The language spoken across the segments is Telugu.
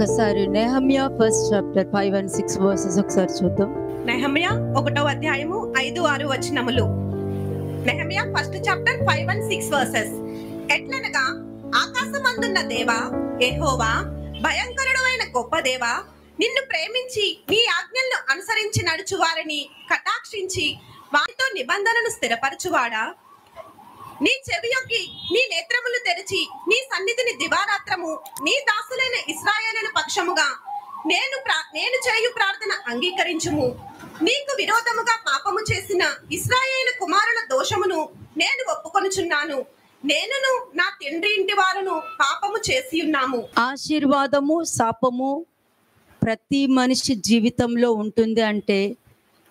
ఒకసారి నెహమ్యా ఫస్ట్ చాప్టర్ 5 and 6 వర్సెస్ ఒకసారి చూద్దాం. నెహమ్యా 1వ అధ్యాయము 5-6 వచనములు. నెహమ్యా ఫస్ట్ చాప్టర్ 5 and 6 వర్సెస్. ఎట్లనగా ఆకాశమందున్న దేవా యెహోవా, భయంకరుడు అయిన గొప్ప దేవా, నిన్ను ప్రేమించి నీ ఆజ్ఞలను అనుసరించి నడుచువారిని కటాక్షించి వారితో నిబంధనను స్థిరపరచువాడా, నీ చెవియొగ్గి నీ నేత్రములు తెరిచి నీ సన్నిధిని దివారాత్రము నీ దాసులైన ఇశ్రాయేలుల పక్షముగా నేను చేయు ప్రార్థన అంగీకరించుము. నీకు విరోధముగా పాపము చేసిన ఇశ్రాయేలు కుమారుల దోషమును నేను ఒప్పుకొనుచున్నాను. నేనును నా తండ్రి ఇంటి వారును పాపము చేసి ఉన్నాము. ఆశీర్వాదము శాపము ప్రతి మనిషి జీవితంలో ఉంటుంది అంటే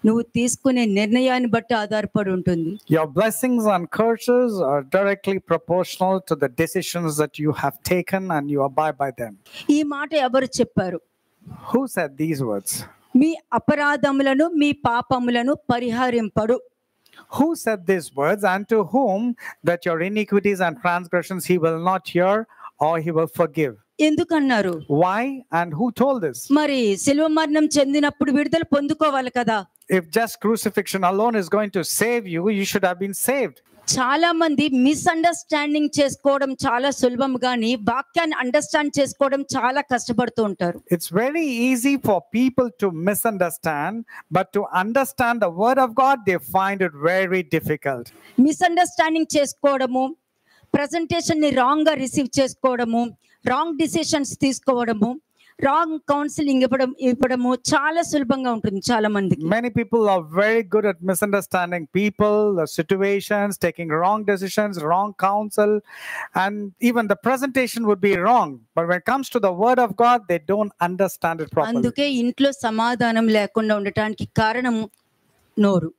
నువ్వు తీసుకునే నిర్ణయాన్ని బట్టి ఆధారపడి ఉంటుంది. Your blessings and curses are directly proportional to the decisions that you have taken and you abide by them. ఈ మాట ఎవరు చెప్పారు? Who said these words? మీ అపరాధములను మీ పాపములను పరిహరింపడు. Who said these words, and to whom that your iniquities and transgressions he will not hear or he will forgive? ఎందుకన్నారు? Why and who told this? మరి శిలువ మరణం చెందినప్పుడు విడుదల పొందుకోవాలి కదా. If just crucifixion alone is going to save you, you should have been saved. చాలా మంది మిస్అండర్స్టాండింగ్ చేసుకోవడం చాలా సులభం, కానీ వాక్యాన్ని అండర్స్టాండ్ చేసుకోవడం చాలా కష్టపడుతూ ఉంటారు. It's very easy for people to misunderstand, but to understand the word of God, they find it very difficult. Misunderstanding చేసుకోవడము, ప్రెజెంటేషన్ ని రాంగ్ గా రిసీవ్ చేసుకోవడము, రాంగ్ డిసిషన్స్ తీసుకోవడము, రాంగ్ కౌన్సిలింగ్ ఇవ్వడము చాలా సులభంగా ఉంటుంది చాలా మందికి. Many people are very good at misunderstanding people, the situations, taking wrong decisions, wrong counsel, and even the presentation would be wrong. But when it comes to the word of God, they don't understand it properly. అందుకే ఇంట్లో సమాధానం లేకుండా ఉండటానికి కారణం నోరు.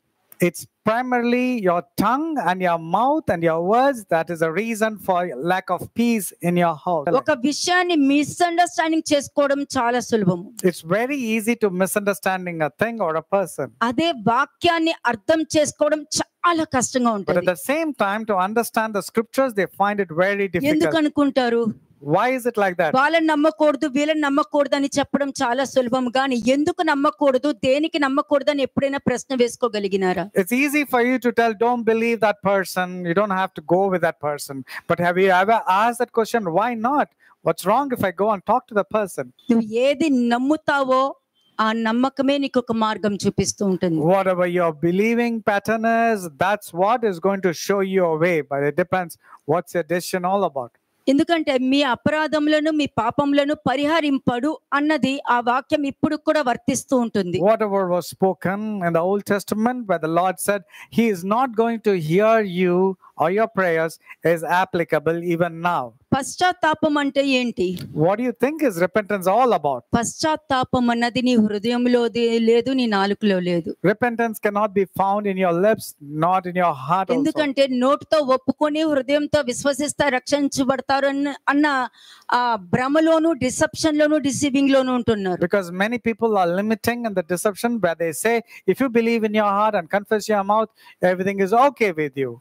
It's primarily your tongue and your mouth and your words that is a reason for lack of peace in your house. ఒక విషయాన్ని మిస్అండర్స్టాండింగ్ చేసుకోవడం చాలా సులభం. It's very easy to misunderstanding a thing or a person. అదే వాక్యాన్ని అర్థం చేసుకోవడం చాలా కష్టంగా But ఉంటుంది. at the same time, to understand the scriptures, they find it very ఎందుకు difficult. అనుకుంటారు? Why is it like that? వాళ్ళని నమ్మకూడదు వీళ్ళని నమ్మకూడదు అని చెప్పడం చాలా సులభం, కానీ ఎందుకు నమ్మకూడదు, దేనికి నమ్మకూడదు అని ఎప్పుడైనా ప్రశ్న వేసుకోగలిగినారా? It's easy for you to tell, don't believe that person. You don't have to go with that person. But have you ever asked that question? Why not? What's wrong if I go and talk to the person? నువ్వు ఏది నమ్ముతావో ఆ నమ్మకమే నీకు ఒక మార్గం చూపిస్తూ ఉంటుంది. Whatever your believing pattern is, that's what is going to show you a way. But it depends what's your decision all about. ఎందుకంటే మీ అపరాధములను మీ పాపములను పరిహరింపడు అన్నది ఆ వాక్యం ఇప్పుడు కూడా వర్తిస్తూ ఉంటుంది. Whatever was spoken in the Old Testament where the Lord said he is not going to hear you or your prayers is applicable even now. పశ్చాత్తాపం అంటే ఏంటి? What do you think is repentance all about? పశ్చాత్తాపం అన్నది నీ హృదయంలో లేదు, నీ నాలుకలో లేదు. Repentance cannot be found in your lips, not in your heart also. ఎందుకంటే నోటితో ఒప్పుకొని హృదయంతో విశ్వసిస్తా రక్షించబడతారు అన్న ఆ భ్రమలోను, డిసెప్షన్ లోను, డిసీవింగ్ లోను ఉంటున్నారు. Because many people are limiting in the deception where they say if you believe in your heart and confess your mouth, everything is okay with you.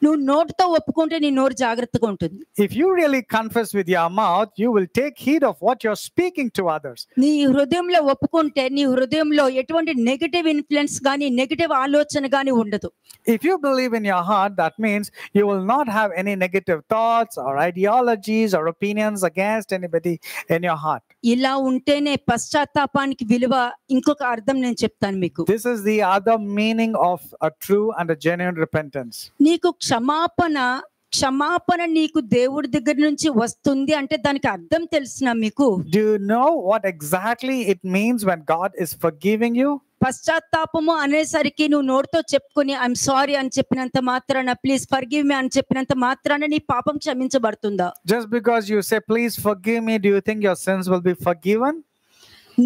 నువ్వు నోటితో ఒప్పుకుంటే నీ నోరు జాగ్రత్తగా ఉంటుంది. If you really confess with your mouth, you will take heed of what you're speaking to others. నీ హృదయంలో ఒప్పుకుంటే నీ హృదయంలో ఎటువంటి నెగటివ్ ఇన్ఫ్లుయెన్స్ గానీ నెగటివ్ ఆలోచన గానీ ఉండదు. If you believe in your heart, that means you will not have any negative thoughts or ideologies or opinions against anybody in your heart. ఇలా ఉంటేనే పశ్చాత్తాపానికి విలువ. ఇంకొక అర్థం నేను చెప్తాను మీకు. This is the other meaning of a true and a genuine repentance. నీకు క్షమాపణ నీకు దేవుడి దగ్గర నుంచి వస్తుంది అంటే దానికి అర్థం తెలిసినా మీకు? Do you know what exactly it means when God is forgiving you? పశ్చాత్తాపము అనేసరికి నువ్వు నోటితో చెప్పుకొని ఐఎమ్ సారీ అని చెప్పినంత మాత్రాన, ప్లీజ్ ఫర్గివ్ మీ అని చెప్పినంత మాత్రాన నీ పాపం క్షమించబడుతుందా? Just because you say please forgive me, do you think your sins will be forgiven?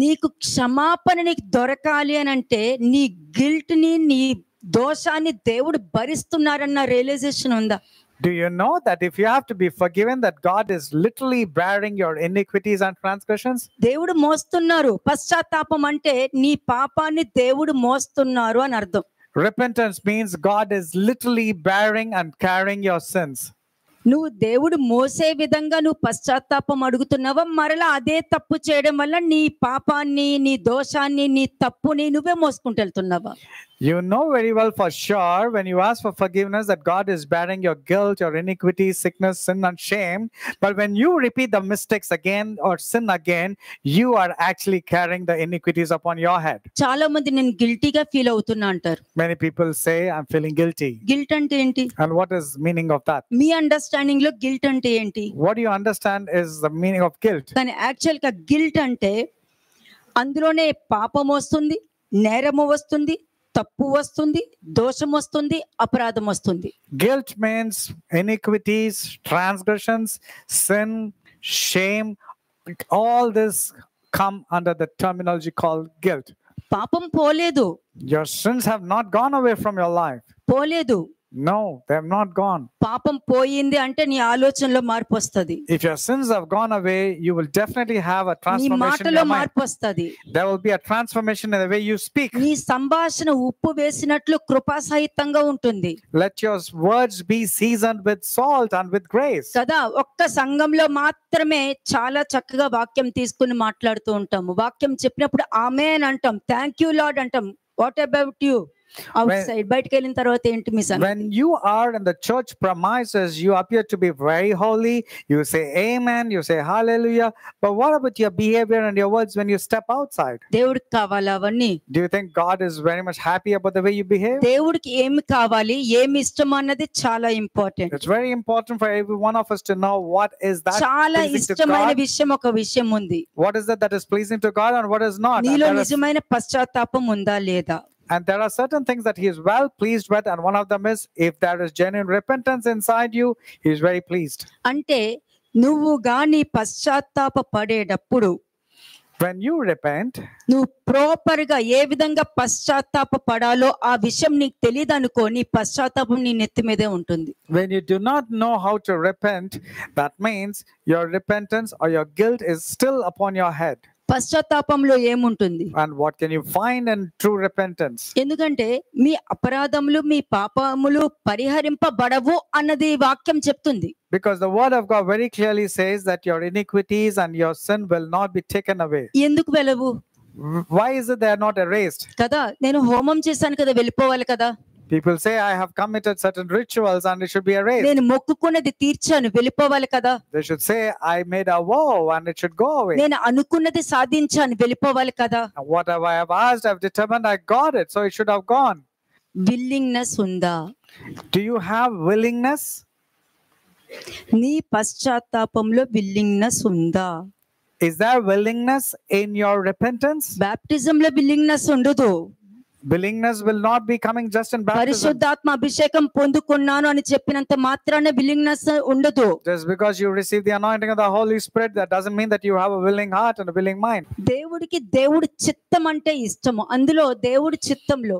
నీకు క్షమాపణ నీకు దొరకాలి అని అంటే నీ గిల్ట్ ని, నీ దోషాన్ని దేవుడు భరిస్తున్నారన్న రియలైజేషన్ ఉందా? Do you know that if you have to be forgiven, that God is literally bearing your iniquities and transgressions? దేవుడు మోస్తున్నారు. పశ్చాత్తాపం అంటే నీ పాపాన్ని దేవుడు మోస్తున్నారు అని అర్థం. Repentance means God is literally bearing and carrying your sins. నువ్వు దేవుడు మోసే విధంగా నువ్వు పశ్చాత్తాపం అడుగుతున్నావా, మరలా అదే తప్పు చేయడం వల్ల నీ పాపాన్ని, నీ దోషాన్ని, నీ తప్పుని నువ్వే మోసుకుంటూ వెళ్తున్నావా? You know very well for sure when you ask for forgiveness that God is bearing your guilt, your iniquity, sickness, sin, and shame. But when you repeat the mistakes again or sin again, you are actually carrying the iniquities upon your head. చాలా మంది నేను గిల్టీగా ఫీల్ అవుతున్నా అంటారు. Many people say, I'm feeling guilty. Guilt అంటే ఏంటి? And what is meaning of that? Me understanding లో గిల్ట్ అంటే ఏంటి? What you understand is the meaning of guilt. కానీ యాక్చువల్ గా గిల్ట్ అంటే అందులోనే పాపం వస్తుంది, నేరము వస్తుంది, తప్పు వస్తుంది, దోషం వస్తుంది, అపరాధం వస్తుంది. Guilt means iniquities, transgressions, sin, shame. All this come under the terminology called guilt. పాపం పోలేదు, Your sins have not gone away from your life. పోలేదు. No, they have not gone. పాపం పోయింది అంటే నీ ఆలోచనలో మార్పు వస్తుంది, If your sins have gone away, you will definitely have a నీ transformation in మాటలో your mind. మార్పు వస్తుంది, There will be a transformation in the way you speak. నీ సంభాషణ ఉప్పు వేసినట్లు కృపాసహితంగా ఉంటుంది Let your words be seasoned with salt and with grace. కదా. ఒక్క సంఘంలో మాత్రమే చాలా చక్కగా వాక్యం తీసుకుని మాట్లాడుతూ ఉంటాము. వాక్యం చెప్పినప్పుడు ఆమేన్ అంటాం, థ్యాంక్ యూ లార్డ్ అంటాం. What about you? Out side బయటకు వెళ్ళిన తర్వాత ఏంటి మీ సంగతి? When you are in the church premises, you appear to be very holy. You say amen, you say hallelujah. But what about your behavior and your words when you step outside? దేవుడికి కావాలి అవన్నీ. Do you think God is very much happy about the way you behave? దేవుడికి ఏమి కావాలి, ఏమి ఇష్టం అన్నది చాలా important. It's very important for every one of us to know what is that చాలా pleasing to ఇష్టమైన God. విషయం ఒక విషయం ఉంది. What is that is pleasing to God and what is not? నీలో నిజమైన పశ్చాత్తాపం ఉందా లేదా? And there are certain things that he is well pleased with, and one of them is if there is genuine repentance inside you, he is very pleased. అంటే నువ్వు గాని పశ్చాత్తాప పడేటప్పుడు, When you repent, నువ్వు ప్రాపర్ గా ఏ విధంగా పశ్చాత్తాప పడాలో ఆ విషయం నీకు తెలియదు అనుకో, నీ పశ్చాత్తాపం నీ నెత్తి మీదే ఉంటుంది. when you do not know how to repent, that means your repentance or your guilt is still upon your head. పశ్చాత్తాపంలో ఏముంటుంది? And what can you find in true repentance? ఎందుకంటే మీ అపరాధములు, మీ పాపములు పరిహరింపబడవు అన్నది వాక్యం చెప్తుంది. Because the word of God very clearly says that your iniquities and your sin will not be taken away. ఎందుకు వెళ్ళవు Why is it they are not erased? కదా? నేను హోమం చేశాను కదా, వెళ్ళిపోవాలి కదా. People say, I have committed certain rituals and it should be erased. నేను మొక్కుకున్నది తీర్చాను, వెళ్ళిపోవాలి కదా. They should say, I made a vow and it should go away. నేను అనుకున్నది సాధించాను, వెళ్ళిపోవాలి కదా. And whatever I have asked, I have determined I got it, so it should have gone. Willingness ఉందా? Do you have willingness? నీ పశ్చాత్తాపంలో విల్లింగ్నెస్ ఉందా? Is there willingness in your repentance? బాప్టిజంలో విల్లింగ్నెస్ ఉండదు. Willingness will not be coming just in baptism. పరిశుద్ధాత్మ అభిషేకం పొందుకున్నాను అని చెప్పినంత మాత్రాన విల్లింగ్నెస్ ఉండదు. Just because you receive the anointing of the Holy Spirit, that doesn't mean that you have a willing heart and a willing mind. దేవుడికి దేవుడి చిత్తం అంటే ఇష్టము. అందులో దేవుడి చిత్తంలో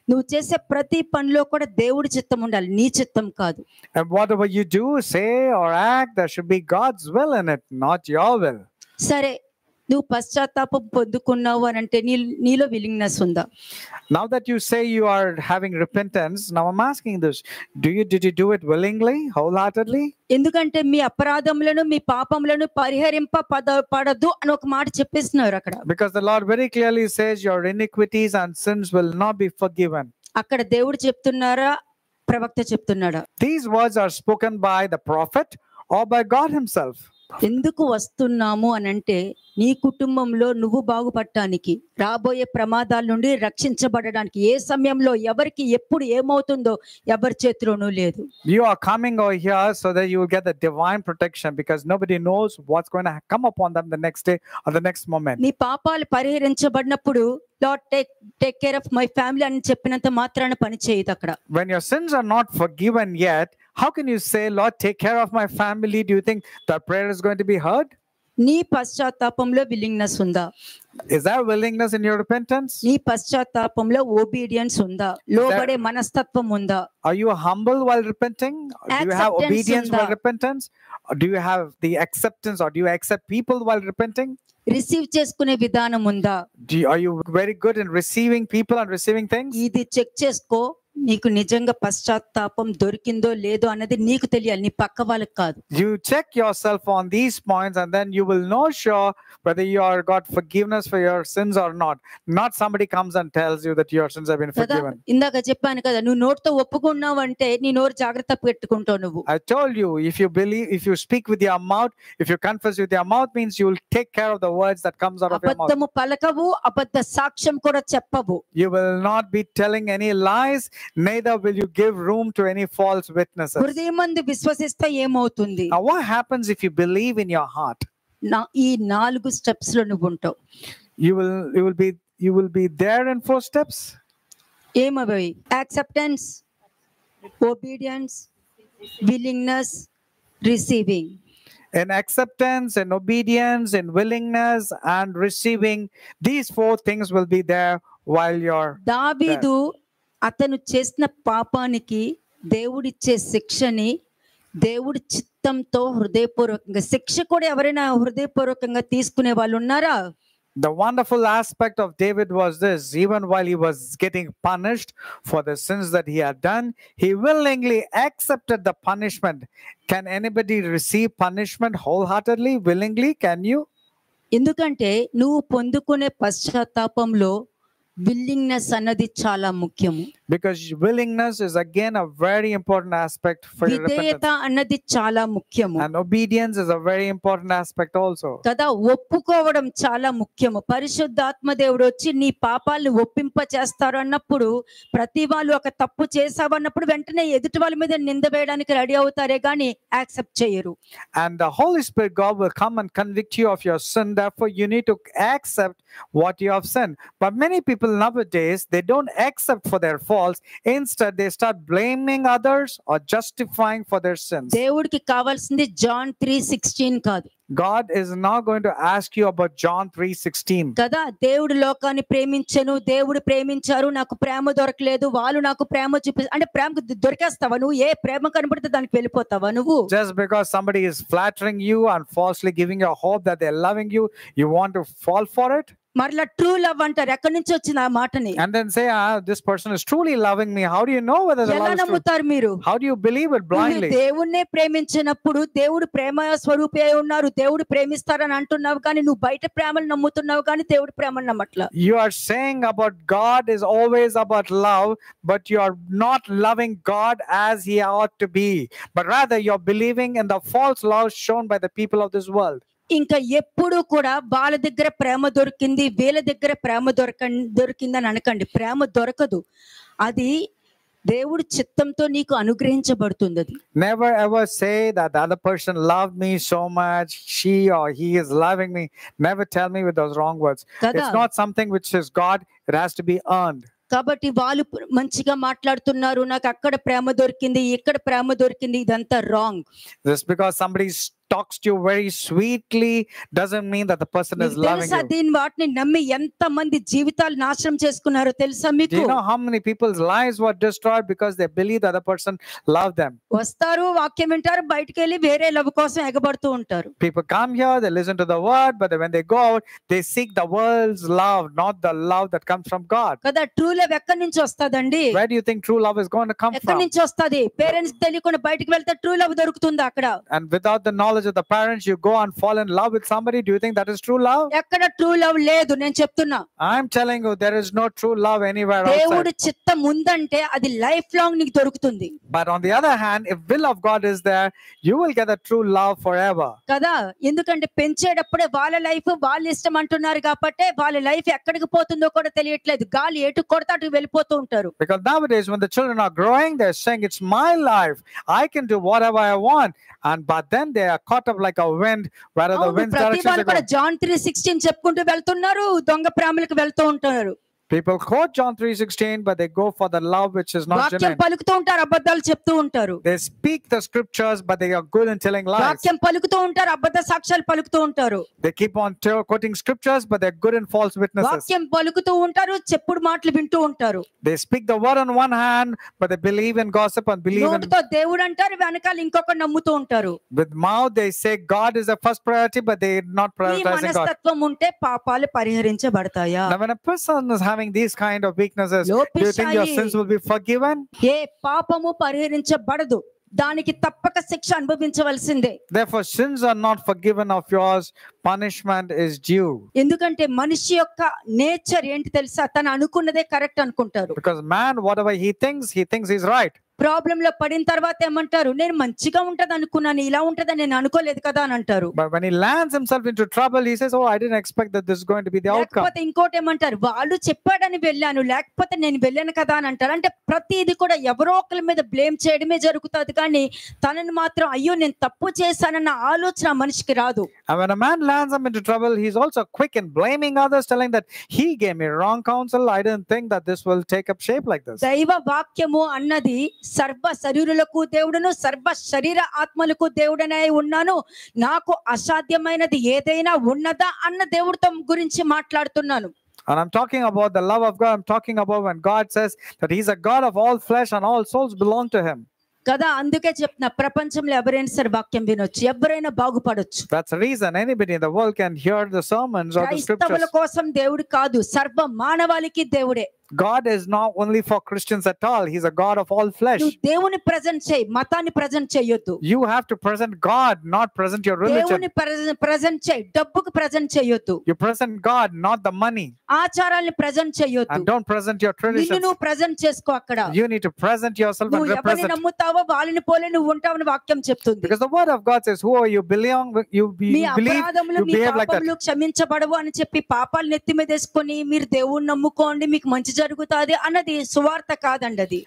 నువ్వు చేసే ప్రతి పనిలో కూడా దేవుడి చిత్తం ఉండాలి, నీ చిత్తం కాదు. And whatever you do, say or act, there should be God's will in it, not your will. సరే, నువ్వు పశ్చాత్తాపం పొందుకున్నావు అని అంటే నీలో విల్లింగ్నెస్ ఉందా? Now that you say you are having repentance, now I'm asking this, did you do it willingly, wholeheartedly? ఎందుకంటే మీ అపరాధములను, మీ పాపములను పడదు అని ఒక మాట చెప్పేస్తున్నారు అక్కడ. Because the Lord very clearly says your iniquities and sins will not be forgiven. అక్కడ దేవుడు చెప్తున్నారా, ప్రవక్త చెప్తున్నాడా? These words are spoken by the prophet or by God himself. ఎందుకు వస్తున్నాము అని అంటే నీ కుటుంబంలో నువ్వు బాగుపడటానికి, రాబోయే ప్రమాదాల నుండి రక్షించబడడానికి. ఏ సమయంలో ఎవరికి ఎప్పుడు ఏమవుతుందో ఎవరి చేతిలోనూ లేదు. You are coming over here so that you will get the divine protection, because nobody knows what's going to come upon them the next day or the next moment. నీ పాపాలు పరిహరించబడినప్పుడు Lord take care of my family అని చెప్పినంత మాత్రాన పని చేయదు అక్కడ. When your sins are not forgiven yet, how can you say, Lord, take care of my family? Do you think that prayer is going to be heard? నీ పశ్చాత్తాపంలో విల్లింగ్నెస్ ఉందా? Is there willingness in your repentance? నీ పశ్చాత్తాపంలో ఒబీడియన్స్ ఉందా? లోబడే మనస్తత్వం ఉందా? Are you humble while repenting? Do you have Acceptance obedience unda. while repentance? Or do you have the acceptance, or do you accept people while repenting? Receive చేసుకునే విధానం ఉందా? Are you very good in receiving people and receiving things? ఇది చెక్ చేసుకో. నీకు నిజంగా పశ్చాత్తాపం దొరికిందో లేదో అన్నది నీకు తెలియాలి, నీ పక్క వాళ్ళకి కాదు. You check yourself on these points, and then you will know sure whether you are got forgiveness for your sins or not. Not somebody comes and tells you that your sins have been కదా, forgiven. ఇందాక చెప్పాను కదా, నువ్వు నోటితో ఒప్పుకున్నావు అంటే నీ నోరు జాగ్రత్త పెట్టుకుంటావు నువ్వు. I told you, if you believe, if you speak with your mouth, if you confess with your mouth, means you will take care of the words that comes out of your mouth. అబద్ధము పలకవు, అబద్ధ సాక్ష్యం కూడా చెప్పవు. You will not be telling any lies, neither will you give room to any false witnesses. హృదయమందు విశ్వసిస్తే ఏమవుతుంది? Now, what happens if you believe in your heart? ఈ 4 స్టెప్స్ లో నువ్వు ఉంటావు. You will be there in 4 steps. ఏమవి? Acceptance, obedience, willingness, receiving. In acceptance, in obedience, in willingness, and receiving, these 4 things will be there while you're దావీదు అతను చేసిన పాపానికి దేవుడిచ్చే శిక్షని దేవుడి చిత్తంతో హృదయపూర్వకంగా, శిక్ష కూడా ఎవరైనా హృదయపూర్వకంగా తీసుకునే వాళ్ళు ఉన్నారా? The wonderful aspect of David was this: even while he was getting punished for the sins that he had done, he willingly accepted the punishment. Can anybody receive punishment wholeheartedly, willingly? Can you? ఎందుకంటే నువ్వు పొందుకునే పశ్చాత్తాపంలో విల్లింగ్నెస్ అన్నది చాలా ముఖ్యము. Because willingness is again a very important aspect for your విధేయత repentance. అన్నది చాలా ముఖ్యము And obedience is a very important aspect also. కదా, ఒప్పుకోవడం చాలా ముఖ్యము. పరిశుద్ధాత్మ దేవుడు వచ్చి నీ పాపాలను ఒప్పింప చేస్తారు అన్నప్పుడు, ప్రతి వాళ్ళు ఒక తప్పు చేసావు అన్నప్పుడు వెంటనే ఎదుటి వాళ్ళ మీద నింద వేయడానికి రెడీ అవుతారే గాని యాక్సెప్ట్ చేయరు. And the Holy Spirit, God, will come and convict you of your sin. Therefore, you need to accept what you have sinned. But many people nowadays, they don't accept for their faults. Instead, they start blaming others or justifying for their sins. దేవుడికి కావాల్సింది జాన్ 3:16 కాదు God is not going to ask you about John 3:16. కదా. దేవుడు లోకాన్ని ప్రేమించెను, దేవుడు ప్రేమించారు, నాకు ప్రేమ దొరకలేదు, వాళ్ళు నాకు ప్రేమ అంటే ప్రేమకు దొరికేస్తావా నువ్వు? ఏ ప్రేమ కనబడితే దానికి వెళ్ళిపోతావా నువ్వు? Just because somebody is flattering you and falsely giving you hope that they're loving you, you want to fall for it? మరలా ట్రూ లవ్ అంటారు. ఎక్కడి నుంచి వచ్చిన ఆ మాటని? And then say, this person is truly loving me. How do you know whether the ఎలా love is true? నమ్ముతారు మీరు? How do you believe it blindly? దేవుణ్ణే ప్రేమించినప్పుడు దేవుడు ప్రేమ స్వరూపి అయి ఉన్నారు, దేవుడు ప్రేమిస్తారని అంటున్నావు కానీ నువ్వు బయట ప్రేమను నమ్ముతున్నావు కానీ దేవుడు ప్రేమను నమ్మట్లా. You are saying about God is always about love, but you are not loving God as he ought to be, but rather you're believing in the false love shown by the people of this world. ఇంకా ఎప్పుడు కూడా వాళ్ళ దగ్గర ప్రేమ దొరికింది, వీళ్ళ దగ్గర ప్రేమ దొరికిందని అనకండి. ప్రేమ దొరకదు, అది దేవుడి చిత్తంతో నీకు అనుగ్రహించబడుతుంది. అది Never ever say that the other person loved me so much, she or he is loving me. Never tell me with those wrong words. Kada. It's not something which is God, it has to be earned. కాబట్టి వాళ్ళు మంచిగా మాట్లాడుతున్నారు, నాకు అక్కడ ప్రేమ దొరికింది, ఇక్కడ ప్రేమ దొరికింది, ఇదంతా wrong. Just because somebody talks to you very sweetly doesn't mean that the person is loving తెలుసా you. దీని వాటిని నమ్మి ఎంత మంది జీవితాలు నాశనం చేసుకున్నారో తెలుసా Do మీకు? you know how many people's lives were destroyed because they believe the other person loved them? వస్తారు, వాక్యం వింటారు, బయటికి వెళ్ళి వేరే లవ్ కోసం ఎగబడుతూ ఉంటారు. People come here, they listen to the word, but when they go out, they seek the world's love, not the love that comes from God. కదా, ట్రూ లవ్ ఎక్కడి నుంచి వస్తదండి? Where do you think true love is going to come ఎక్కడి from? నుంచి వస్తది? పేరెంట్స్ తెలియకుండా బయటికి వెళ్తే ట్రూ లవ్ దొరుకుతుంది అక్కడ. And without the knowledge of the parents, you go and fall in love with somebody. Do you think that is true love? ఎక్కడ ట్రూ లవ్ లేదు, నేను చెప్తున్నా. I'm telling you, there is no true love anywhere దేవుడి outside. చిత్తం ఉందంటే అది లైఫ్ లాంగ్ నీకు దొరుకుతుంది. But on the other hand, if will of God is there, you will get a true love forever. కదా, ఎందుకంటే పెంచేటప్పుడే వాళ్ళ లైఫ్ వాళ్ళ ఇష్టం అంటున్నారు కాబట్టి వాళ్ళ లైఫ్ ఎక్కడికి పోతుందో కూడా తెలియట్లేదు. గాలి ఎటు కొడతా అటు వెళ్ళిపోతూ ఉంటారు. Because nowadays, when the children are growing, they're saying, it's my life. I can do whatever I want. But then they are caught up like a wind, wherever the అవును, wind's ప్రతి direction వాళ్ళు they కూడా go. జాన్ 3:16 చెప్పుకుంటూ వెళ్తున్నారు, దొంగ ప్రేమలకు వెళ్తూ ఉంటారు. People quote John 3:16, but they go for the love which is not వాక్యం genuine. పలుకుతూ ఉంటారు, అబద్ధాలు చెప్తూ ఉంటారు. They speak the scriptures, but they are good in telling lies. వాక్యం పలుకుతూ ఉంటారు, అబద్ధ సాక్ష్యాలు పలుకుతూ ఉంటారు. They keep on quoting scriptures, but they're good in false witnesses. వాక్యం పలుకుతూ ఉంటారు, చెప్పుడు మాటలు వింటూ ఉంటారు. They speak the word on one hand, but they believe in gossip and believe in. నోటితో దేవుడు అంటారు, వెనకాల ఇంకొక నమ్ముతూ ఉంటారు. With mouth, they say God is the first priority, but they're not ఈ prioritizing God. మనస్తత్వం ఉంటే పాపాలు పరిహరించబడతాయా? Now, when a person is having having these kind of weaknesses, do you think your లోపిస్తాయి. sins will be forgiven? ఏ పాపము పరిహరించబడదు, దానికి తప్పక శిక్ష అనుభవించవలసిందే. Therefore, sins are not forgiven of yours. Punishment is due. ఎందుకంటే మనిషి యొక్క నేచర్ ఏంటి తెలుసా, తను అనుకున్నదే కరెక్ట్ అనుకుంటారు. Because man, whatever he thinks he's right. Problem లో పడిన తర్వాత ఏమంటారు, నేను మంచిగా ఉంటది అనుకున్నాను, ఇలా ఉంటదని నేను అనుకోలేదు కదా అని అంటారు. But when he lands himself into trouble, he says, oh, I didn't expect that this is going to be the outcome. లేకపోతే ఇంకోటి ఏమంటారు, వాళ్ళు చెప్పాడని వెళ్ళాను, లేకపోతే నేను వెళ్ళాను కదా అని అంటారు. అంటే ప్రతిది కూడా ఎవరో ఒకరి మీద బ్లేమ్ చేయడమే జరుగుతుంది, కానీ తనని మాత్రం అయ్యో నేను తప్పు చేశానన్న ఆలోచన మనిషికి రాదు. And when a man lands him into trouble, he's also quick in blaming others, telling that he gave me wrong counsel. I didn't think that this will take up shape like this. దైవ వాక్యము అన్నది సర్వ శరీరులకు దేవుడును సర్వ శరీర ఆత్మలకు దేవుడనే ఉన్నాను, నాకు అసాధ్యమైనది ఏదైనా ఉన్నదా అన్న దేవుడితో గురించి మాట్లాడుతున్నాను. And I'm talking about the love of God. I'm talking about when God says that he's a God of all flesh and all souls belong to him. కదా, అందుకే చెప్తున్నా, ప్రపంచంలో ఎవరైనా సరే వాక్యం వినొచ్చు, ఎవరైనా బాగుపడొచ్చు. That's the reason anybody in the world can hear the sermons or the క్రైస్తవుల scriptures. కోసం దేవుడు కాదు, సర్వ మానవాళికి దేవుడే. God is not only for Christians at all. He's a God of all flesh. నువ్వు దేవుని ప్రజెంట్ చేయి, మతాన్ని ప్రజెంట్ చేయొద్దు. You have to present God, not present your religion. దేవుని ప్రజెంట్ చేయి, డబ్బుకు ప్రజెంట్ చేయొద్దు. You present God, not the money. ఆచారాల్ని ప్రజెంట్ చేయొద్దు. And don't present your నిన్ను traditions. నువ్వు ప్రజెంట్ చేసుకో అక్కడ. You need to present yourself and నువ్వు ఎవరిని represent. నమ్ముతావో వాళ్ళని పోలే నువ్వు ఉంటావని వాక్యం చెప్తుంది. Because the word of God says, whoever you belong, you me believe, అపరాధములు you me behave like that. పాపములు క్షమించబడవు అని చెప్పి పాపాలు నెత్తి మీద వేసుకొని మీరు దేవుణ్ణి నమ్ముకోండి మీకు మంచి జరుగుతాది అన్నది సువార్త కాదండి. అది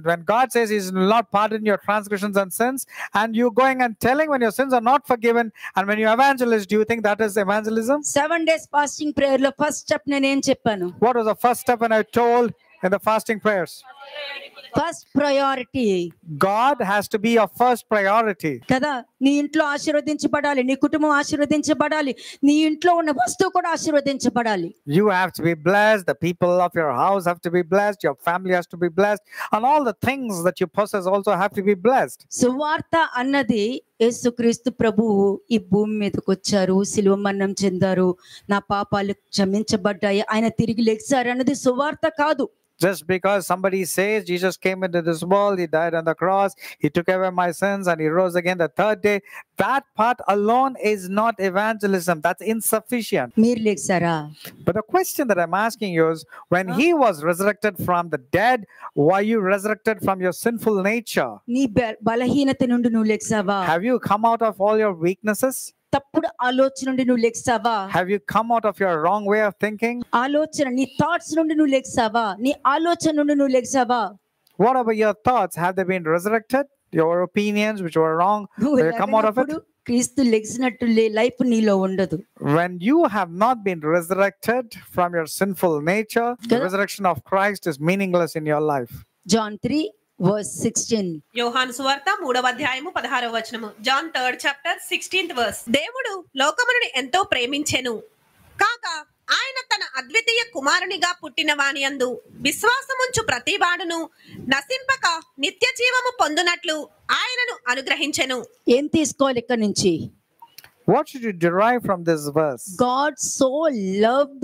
When God says he will not pardon your transgressions and sins, and you going and telling when your sins are not forgiven, and when you evangelize, do you think that is evangelism? 7 days fasting prayer లో ఫస్ట్ స్టెప్ నేనేం చెప్పాను? What was the first step when I told in the fasting prayers? First priority. God has to be your first priority. కదా, నీ ఇంట్లో ఆశీర్వదించబడాలి, నీ కుటుంబం ఆశీర్వదించబడాలి, నీ ఇంట్లో ఉన్న వస్తువు కూడా ఆశీర్వదించబడాలి. You have to be blessed, the people of your house have to be blessed, your family has to be blessed, and all the things that you possess also have to be blessed. సువార్త అన్నది యేసుక్రీస్తు ప్రభువు ఈ భూమి మీదకి వచ్చారు, శిలువ మరణం చెందారు, నా పాపాలు క్షమించబడ్డాయి, ఆయన తిరిగి లెగిసారు అన్నది సువార్త కాదు. Just because somebody says Jesus came into this world, he died on the cross, he took away my sins, and he rose again the third day, that part alone is not evangelism. That's insufficient. మీరు లెగిసారా? But the question that I'm asking you is, when he was resurrected from the dead, were you resurrected from your sinful nature? నీ బలహీనత నుండి నువ్వు లెగిసావా? Have you come out of all your weaknesses? తప్పుడు ఆలోచన నుండి నువ్వు లెగిసావా? Have you come out of your wrong way of thinking? ఆలోచన, నీ థాట్స్ నుండి నువ్వు లెగిసావా? నీ ఆలోచన నుండి నువ్వు లెగిసావా? What about your thoughts? Have they been resurrected? Your opinions which were wrong, నువ్వు will you come out of it? లెగనప్పుడు క్రీస్తు లెగిసినట్టు లైఫ్ నీలో ఉండదు. When you have not been resurrected from your sinful nature, the resurrection of Christ is meaningless in your life. John 3:16. యోహాను సువార్త 3వ అధ్యాయము 16వ వచనము. John 3rd chapter 16th verse. దేవుడు లోకమును ఎంతో ప్రేమించెను కాక ఆయన తన అద్వితీయ కుమారునిగా పుట్టిన వానియందు విశ్వాసముంచు ప్రతివాడును నశింపక నిత్య జీవము పొందునట్లు ఆయనను అనుగ్రహించెను. ఏం తీసుకోవాలి ఇక్కడ నుంచి? What should you derive from this verse? God so loved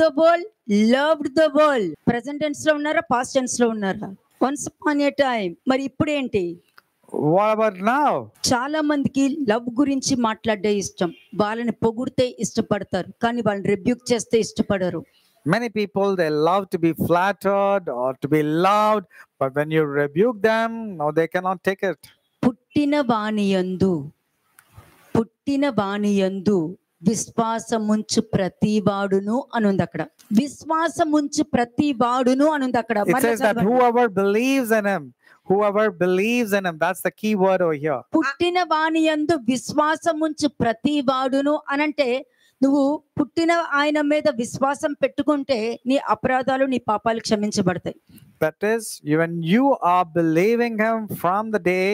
the world. Present tense లో ఉన్నారా, past tense లో ఉన్నారా? Once upon a time. మరి ఇప్పుడు ఏంటి? What about now? చాలా మందికి లవ్ గురించి మాట్లాడే ఇష్టం, వాళ్ళని పొగిడితే ఇష్టపడతారు, కానీ వాళ్ళని రిబ్యూక్ చేస్తే ఇష్టపడరు. Many people, they love to be flattered or to be loved, but when you rebuke them, no, they cannot take it. పుట్టిన వానియందు విశ్వాసముంచు ప్రతివాడును అనుంది అక్కడ. విశ్వాసముంచు ప్రతివాడును అనుంది అక్కడ. It says that whoever believes in him, that's the key word over here. పుట్టిన వానియందు విశ్వాసముంచు ప్రతివాడును అనంటే, నువ్వు పుట్టిన ఆయన మీద విశ్వాసం పెట్టుకుంటే నీ అపరాధాలు నీ పాపాలు క్షమించబడతాయి. That is, when you are believing him from the day,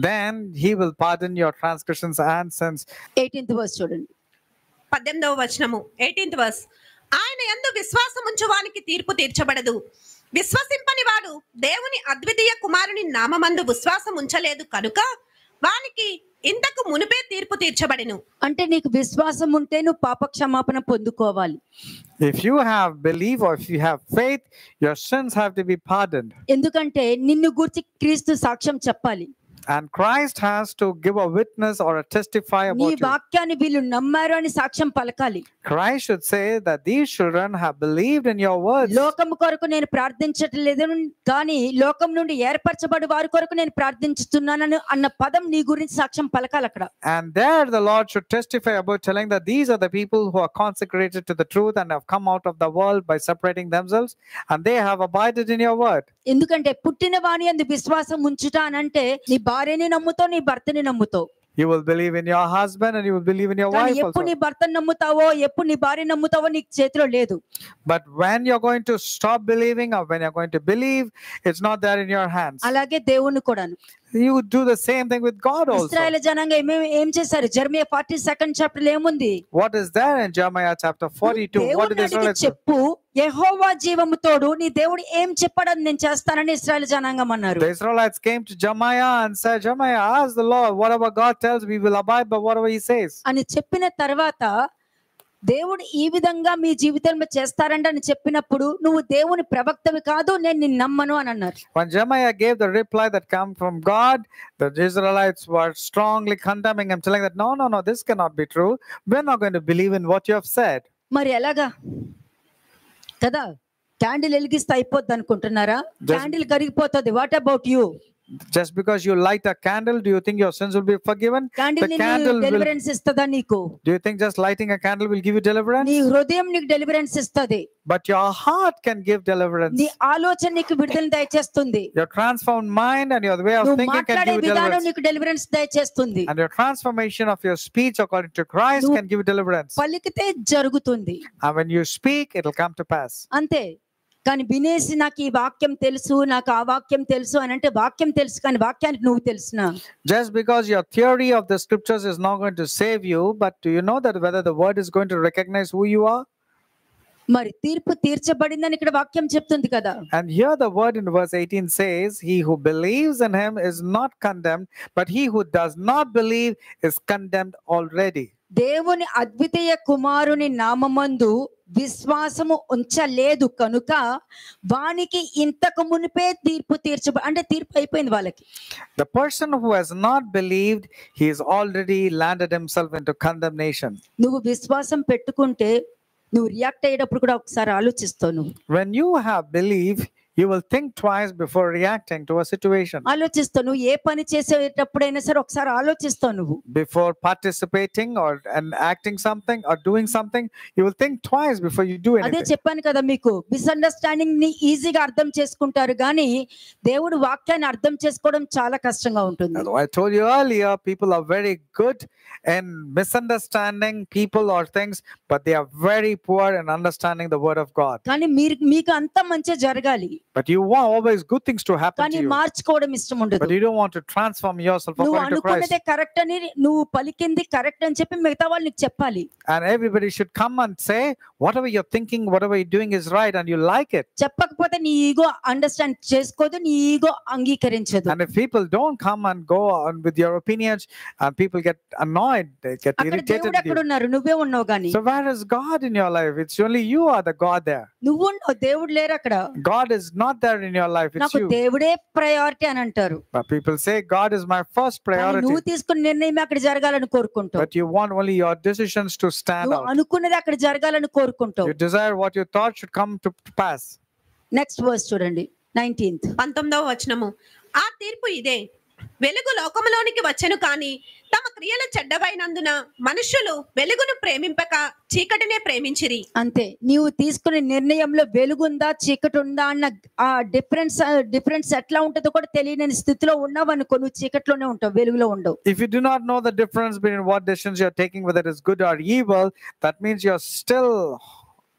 then he will pardon your transgressions and sins. 18th verse చూడండి. 18వ వచనము 18th verse. ఆయన యందు విశ్వాసముంచు వానికి తీర్పు తీర్చబడదు. విశ్వసింపని వాడు దేవుని అద్వితీయ కుమారుని నామమందు విశ్వాసం ఉంచలేదు కనుక వానికి ఇంతకు మునిపే తీర్పు తీర్చబడెను. అంటే నీకు విశ్వాసం ఉంటే నువ్వు పాప క్షమాపణ పొందుకోవాలి. If you have belief or if you have faith, your sins have to be pardoned. ఎందుకంటే నిన్ను గురించి క్రీస్తు సాక్ష్యం చెప్పాలి. And Christ has to give a witness or a testify నీ about you. వాక్యాన్ని వీళ్ళు నమ్మారు అని సాక్ష్యం పలకాలి. Christ should say that these children have believed in your words. లోకం కొరకు నేను ప్రార్థించట్లేదు కానీ లోకం నుండి ఏర్పరచబడి వారి కొరకు నేను ప్రార్థించుతున్నానని అన్న పదం నీ గురించి సాక్ష్యం పలకాలి అక్కడ. And there the Lord should testify about telling that these are the people who are consecrated to the truth and have come out of the world by separating themselves, and they have abided in your word. ఎందుకంటే పుట్టిన వాని యందు విశ్వాసం ఉంచుట అనంటే నీ భార్యని నమ్ముతావు, నీ భర్తని నమ్ముతావు. You will believe in your husband and you will believe in your కానీ wife ఎప్పుడు also. నీ భర్తను నమ్ముతావో ఎప్పుడు నీ భార్య నమ్ముతావో నీకు చేతిలో లేదు. But when you're going to stop believing or when you're going to believe, it's not there in your hands. అలాగే దేవుని కూడాను. You do the same thing with God also. ఇశ్రాయేలు జనాంగం ఏం చేశారు? జెర్మియా 42nd చాప్టర్ లో ఏముంది? What is there in Jeremiah chapter 42? What did దేవుని the అడిగి Israelites do? చెప్పు, యెహోవా జీవము తోడు, నీ దేవుడు ఏం చెప్పాడని నేను చేస్తానని ఇశ్రాయేలు జనాంగం అన్నారు. The Israelites came to Jeremiah and said, Jeremiah, ask the Lord, whatever God tells, we will abide by whatever he says. అని చెప్పిన తర్వాత దేవుడు ఈ విధంగా మీ జీవితంలో చేస్తారంట అని చెప్పినప్పుడు నువ్వు దేవుని ప్రవక్తవి కాదు, నేను నిన్ను నమ్మను అని అన్నారు. When Jeremiah gave the reply that came from God, the Israelites were strongly condemning him, telling that, no, this cannot be true. We're not going to believe in what you have said. మరి ఎలాగా కదా? క్యాండిల్ వెలిగిస్తే అయిపోద్ది అనుకుంటున్నారా? క్యాండిల్ కరిగిపోతుంది. What about you? Just because you light a candle, do you think your sins will be forgiven? Candle నీకు డెలివరెన్స్ ఇస్తదా? నీకు Do you think just lighting a candle will give you deliverance? నీ హృదయం నీకు డెలివరెన్స్ ఇస్తది. But your heart can give deliverance. నీ ఆలోచన నీకు విడుదల దయచేస్తుంది. Your transformed mind and your way of నువ్వు thinking can మాట్లాడే give you విధానం deliverance. నీకు deliverance దయచేస్తుంది. And your transformation of your speech according to Christ can give you deliverance. పలికితే జరుగుతుంది. And when you speak, it will come to pass. అంతే. కానీ వినేసి నాకు ఈ వాక్యం తెలుసు, నాకు ఆ వాక్యం తెలుసు అని అంటే వాక్యం తెలుసు కానీ వాక్యానికి నువ్వు తెలుసునా? Just because your theory of the scriptures is not going to save you, but do you know that whether the word is going to recognize who you are? మరి తీర్పు తీర్చబడిందని ఇక్కడ వాక్యం చెప్తుంది కదా. And here the word in verse 18 says, he who believes in him is not condemned, but he who does not believe is condemned already. దేవుని అద్వితీయ కుమారుని నామమందు విశ్వాసము ఉంచలేదు కనుక వానికి ఇంతకు మునిపే తీర్పు అంటే తీర్పు అయిపోయింది వాళ్ళకి. The person who has not believed, he has already landed himself into condemnation. నువ్వు విశ్వాసం పెట్టుకుంటే నువ్వు రియాక్ట్ అయ్యేటప్పుడు కూడా ఒకసారి ఆలోచిస్తావు. నువ్వు When you have believed, you will think twice before reacting to a situation. ఆలోచిస్తావు. నువ్వు ఏ పని చేసేటప్పుడైనా సరే ఒకసారి ఆలోచిస్తావు. నువ్వు Before participating or acting something or doing something, you will think twice before you do అదే anything. చెప్పాను కదా మీకు, మిస్అండర్స్టాండింగ్ ని ఈజీగా అర్థం చేసుకుంటారు కానీ దేవుడు వాక్యాన్ని అర్థం చేసుకోవడం చాలా కష్టంగా ఉంటుంది. I told you earlier, people are very good in misunderstanding people or things, but they are very poor in understanding the word of God. కానీ మీకు అంత మంచి జరగాలి, But you want always good things to happen కానీ to you. మార్చుకోవడం ఇష్టం ఉండదు. But you don't want to transform yourself నువ్వు according to Christ. అనుకున్నదే కరెక్ట్ అని, నువ్వు పలికింది కరెక్ట్ అని చెప్పి మిగతా వాళ్ళు నీకు చెప్పాలి. And everybody should come and say, whatever you're thinking, whatever you're doing is right, and you like it. చెప్పకపోతే నీ ఈగో అండర్స్టాండ్ చేసుకోదు, నీ ego అంగీకరించదు. And if people don't come and go on with your opinions, and people get annoyed, they get అక్కడ irritated దేవుడు with ఎక్కడ you. ఉన్నారు? నువ్వే ఉన్నావు గాని. So where is God in your life? It's only you are the God there. నువ్వు ఉన్నావు, దేవుడు లేరు అక్కడ. God is not there in your life, it's నాకు you. దేవుడే ప్రయారిటీ అని అంటారు. But people say God is my first కానీ priority. నువ్వు తీసుకున్న నిర్ణయం అక్కడ జరగాలని కోరుకుంటావు. But you want only your decisions to stand నువ్వు out. అనుకున్నది అక్కడ జరగాలని కోరుకుంటావు. You desire what you thought should come to pass. Next verse చూడండి, 19th. 19వ వచనము. ఆ తీర్పు ఇదే, వెలుగు లోకములోనికి వచ్చెను కాని తమ క్రియలు చెడ్డవైనందున మనుష్యులు వెలుగును ప్రేమింపక చీకటినే ప్రేమించిరి. అంతే. నీవు తీసుకునే నిర్ణయంలో వెలుగుందా చీకటి ఉందా అన్న ఆ డిఫరెన్స్ ఎట్లా ఉంటుందో కూడా తెలియని స్థితిలో ఉన్నావు అనుకో, నువ్వు చీకటిలోనే ఉంటావు, వెలుగులో ఉండవు. If you do not know the difference between what decisions you're taking, whether it is good or evil, that means you're still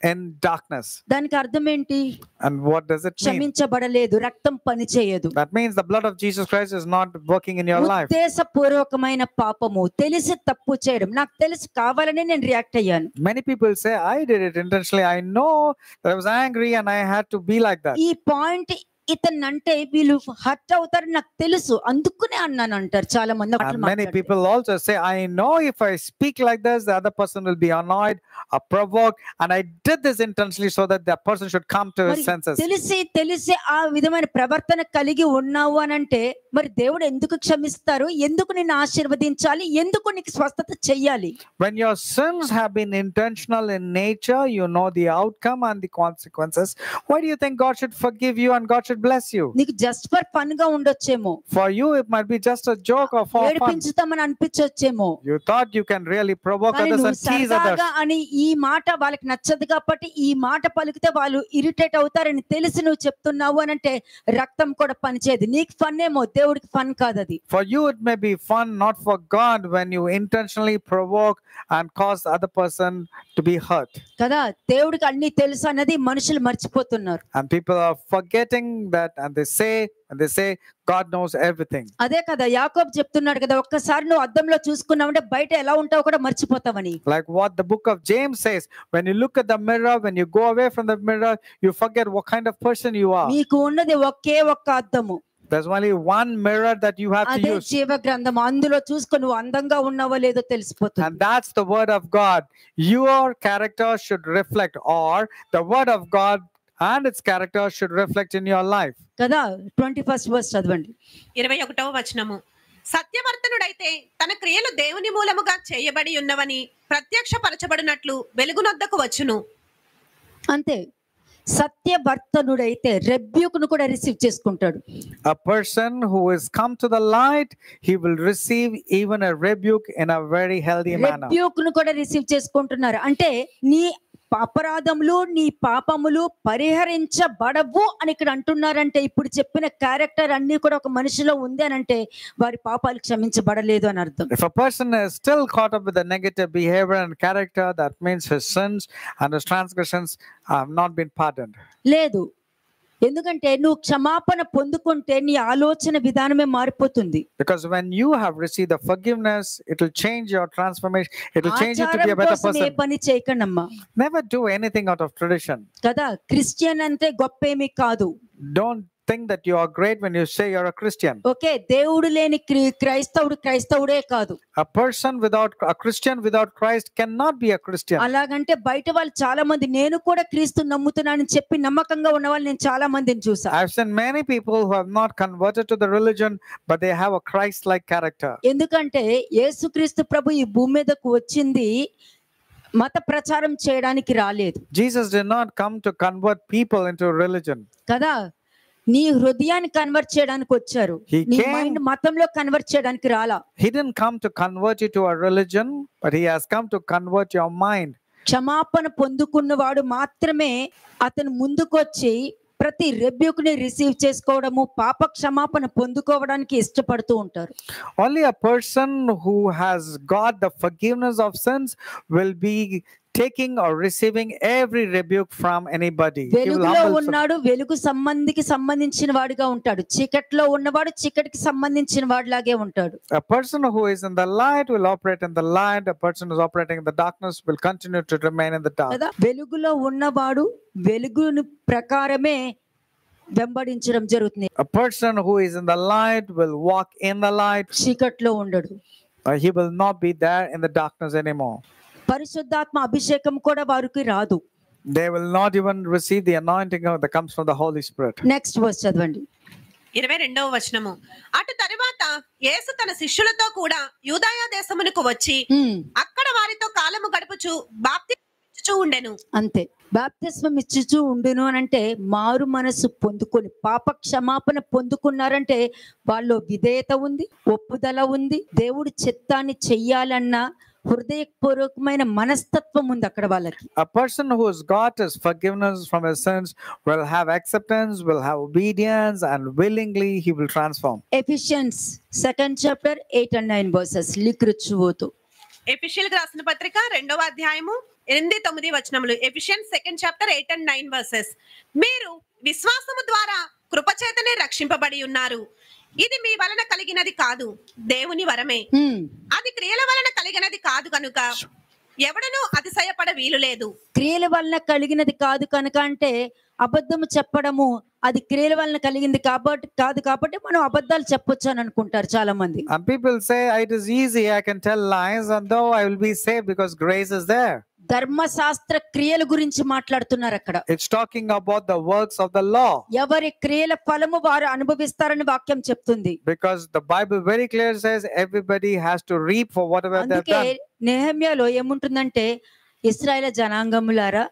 in darkness. దానికి అర్థం ఏంటి? And what does it mean? క్షమించబడలేదు, రక్తం పని చేయదు. That means the blood of Jesus Christ is not working in your life. ఉద్దేశపూర్వకమైన పాపము, తెలిసి తప్పు చేయడం. నాకు తెలిసి కావాలనే నేను రియాక్ట్ అయ్యాను. Many people say, I did it intentionally. I know that I was angry and I had to be like that. ఈ పాయింట్ ఇతన్ని అంటే వీళ్ళు హర్ట్ అవుతారని నాకు తెలుసు, అందుకునే అన్నాను అంటారు చాలా మంది. And many people also say, I know if I speak like this, the other person will be annoyed or provoked, and I did this intentionally so that the person should come to his senses. తెలిసి ఆ విధమైన ప్రవర్తన కలిగి ఉన్నావు అని అంటే మరి దేవుడు ఎందుకు క్షమిస్తారు, ఎందుకు నిన్ను ఆశీర్వదించాలి, ఎందుకు నీకు స్వస్థత చెయ్యాలి? When your sins have been intentional in nature, you know the outcome and the consequences. Why do you think God should forgive you and God should bless you? నీకు జస్ట్ ఫర్ ఫన్ గా ఉండొచ్చేమో, For you it might be just a joke or for fun. ఏడిపించుతామని అనిపించొచ్చేమో, You thought you can really provoke కానీ others నువ్వు and tease others. సరదాగా అని ఈ మాట వాళ్ళకి నచ్చదు కాబట్టి ఈ మాట పలికితే వాళ్ళు ఇరిటేట్ అవుతారని తెలిసి నువ్వు చెప్తున్నావు అని అంటే రక్తం కూడా పనిచేయదు. నీకు ఫన్ ఏమో, దేవుడికి ఫన్ కాదు అది. For you it may be fun, not for God, when you intentionally provoke and cause the other person to be hurt. కదా, దేవుడికి అన్ని తెలుసు అన్నది మనుషులు మర్చిపోతున్నారు. And people are forgetting that, and they say God knows everything. అదే కదా యాకోబు చెప్తున్నాడు కదా, ఒక్కసారి నువ్వు అద్దంలో చూసుకున్నావంటే బయట ఎలా ఉంటావో కూడా మర్చిపోతావని. Like what the book of James says, when you look at the mirror, when you go away from the mirror, you forget what kind of person you are. నీకు ఉన్నది ఒకే ఒక్క అద్దము, There's only one mirror that you have to అదే use. జీవ గ్రంథం. అందులో చూసుకొని నువ్వు అందంగా ఉన్నావో లేదో తెలిసిపోతుంది. And that's the word of God. Your character should reflect, or the word of God and its character should reflect in your life. కదా, 21st verse చదవండి. 21వ వచనము. సత్యవర్తనుడైతే తన క్రియలు దేవుని మూలముగా చేయబడి ఉన్నవని ప్రత్యక్షపరచబడినట్లు వెలుగునొద్దకు వచ్చును. అంతే, సత్యవర్తనుడైతే రెబ్యూక్ను కూడా రిసీవ్ చేసుకుంటాడు. A person who is come to the light, he will receive even a rebuke in a very healthy manner. రెబ్యూక్ను కూడా రిసీవ్ చేసుకుంటున్నారు. అంటే నీ అపరాధములు, నీ పాపములు పరిహరించబడవు అని ఇక్కడ అంటున్నారంటే ఇప్పుడు చెప్పిన క్యారెక్టర్ అన్ని కూడా ఒక మనిషిలో ఉంది అని అంటే వారి పాపాలు క్షమించబడలేదు అని అర్థం. If a person is still caught up with the negative behavior and character, that means his sins and his transgressions have not been pardoned. లేదు, ఎందుకంటే నువ్వు క్షమాపణ పొందుకుంటే నీ ఆలోచన విధానమే మారిపోతుంది. Because when you have received the forgiveness, it will change your transformation. It will change you to be a better ఆచారం కోసం ఏ person. పని చేయకండమ్మా. Never do anything out of tradition. కదా, క్రిస్టియన్ అంటే గొప్పేమీ కాదు. Don't think that you are great when you say you're a Christian. Okay, దేవుడు లేని క్రైస్తవుడే కాదు. A Christian without Christ cannot be a Christian. అలాగంటే బయట వాళ్ళు చాలా మంది నేను కూడా క్రీస్తు నమ్ముతున్నానని చెప్పి నమ్మకంగా ఉన్న వాళ్ళు నేను చాలా మందిని చూసా. I've seen many people who have not converted to the religion, but they have a Christ-like character. ఎందుకంటే యేసుక్రీస్తు ప్రభు ఈ భూమి మీదకు వచ్చింది మత ప్రచారం చేయడానికి రాలేదు. Jesus did not come to convert people into religion. కదా, నీ హృదయాన్ని కన్వర్ట్ చేయడానికి వచ్చారు. నీ మైండ్ మతంలో కన్వర్ట్ చేయడానికి రాలా. He didn't come to convert you to a religion, but he has come to convert your mind. క్షమాపణ పొందుకున్నవాడు మాత్రమే అతను ముందుకొచ్చి ప్రతి రెబ్యూక్ని రిసీవ్ చేసుకోవడము, పాప క్షమాపణ పొందుకోవడానికి ఇష్టపడుతూ ఉంటారు. Only a person who has got the forgiveness of sins will be taking or receiving every rebuke from anybody. వెలుగులో ఉన్నాడు, వెలుగు సంబంధించిన వాడిగా ఉంటాడు. చీకట్లో ఉన్నవాడు చీకటికి సంబంధించిన వాడిలాగే ఉంటాడు. A person who is in the light will operate in the light. A person who is operating in the darkness will continue to remain in the dark. కదా, వెలుగులో ఉన్నవాడు వెలుగుని ప్రకారమే వెంబడించడం జరుగుతుంది. A person who is in the light will walk in the light. చీకట్లో ఉండడు. He will not be there in the darkness anymore. పరిశుద్ధాత్మ అభిషేకం కూడా వారికి రాదు. They will not even receive the anointing that comes from the Holy Spirit. Next verse చదవండి. 22వ వచనము. అటు తరువాత యేసు తన శిష్యులతో కూడా యూదాయ దేశమునకు వచ్చి అక్కడ వారితో కాలము గడుపుచు బాప్తిస్మం ఉండెను. అంతే, బాప్తిస్మం ఇచ్చుచూ ఉండును అని అంటే మారు మనసు పొందుకొని పాప క్షమాపణ పొందుకున్నారంటే వాళ్ళు విధేయత ఉంది, ఒప్పుదల ఉంది, దేవుడి చిత్తాన్ని చెయ్యాలన్న హృదయపూర్వకమైన మనస్తత్వం ఉంది అక్కడ వాళ్ళకి. A person who has got his forgiveness from his sins will have acceptance, will have obedience, and willingly he will transform. Ephesians 2nd chapter 8 and 9 verses లిఖించువోతు. ఎఫెసీయులకు రాసిన పత్రిక 2వ అధ్యాయము 8-9 వచనములు. Ephesians 2nd chapter 8 and 9 verses. మీరు విశ్వాసము ద్వారా కృపచేతనే రక్షింపబడి ఉన్నారు. ఇది మీ వలన కలిగినది కాదు, దేవుని వరమే. అది క్రియల వలన కలిగినది కాదు కనుక ఎవడను అతిశయపడ వీలు లేదు. క్రియల వలన కలిగినది కాదు కనుక అంటే అబద్ధము చెప్పడము అది క్రియల వలన కలిగింది కాబట్టి మనం అబద్ధాలు చెప్పొచ్చు అని అనుకుంటారు చాలా మంది. And people say, it is easy, I can tell lies, and though I will be saved because grace is there. ధర్మశాస్త్ర క్రియల గురించి మాట్లాడుతున్నారు అక్కడ. It's talking about the works of the law. ఎవరి క్రియల ఫలము వారు అనుభవిస్తారని వాక్యం చెప్తుంది. Because the Bible very clearly says everybody has to reap for whatever they have అందుకే done. నెహెమ్యాలో ఏముంటుందంటే, ఇశ్రాయేలు జనాంగములారా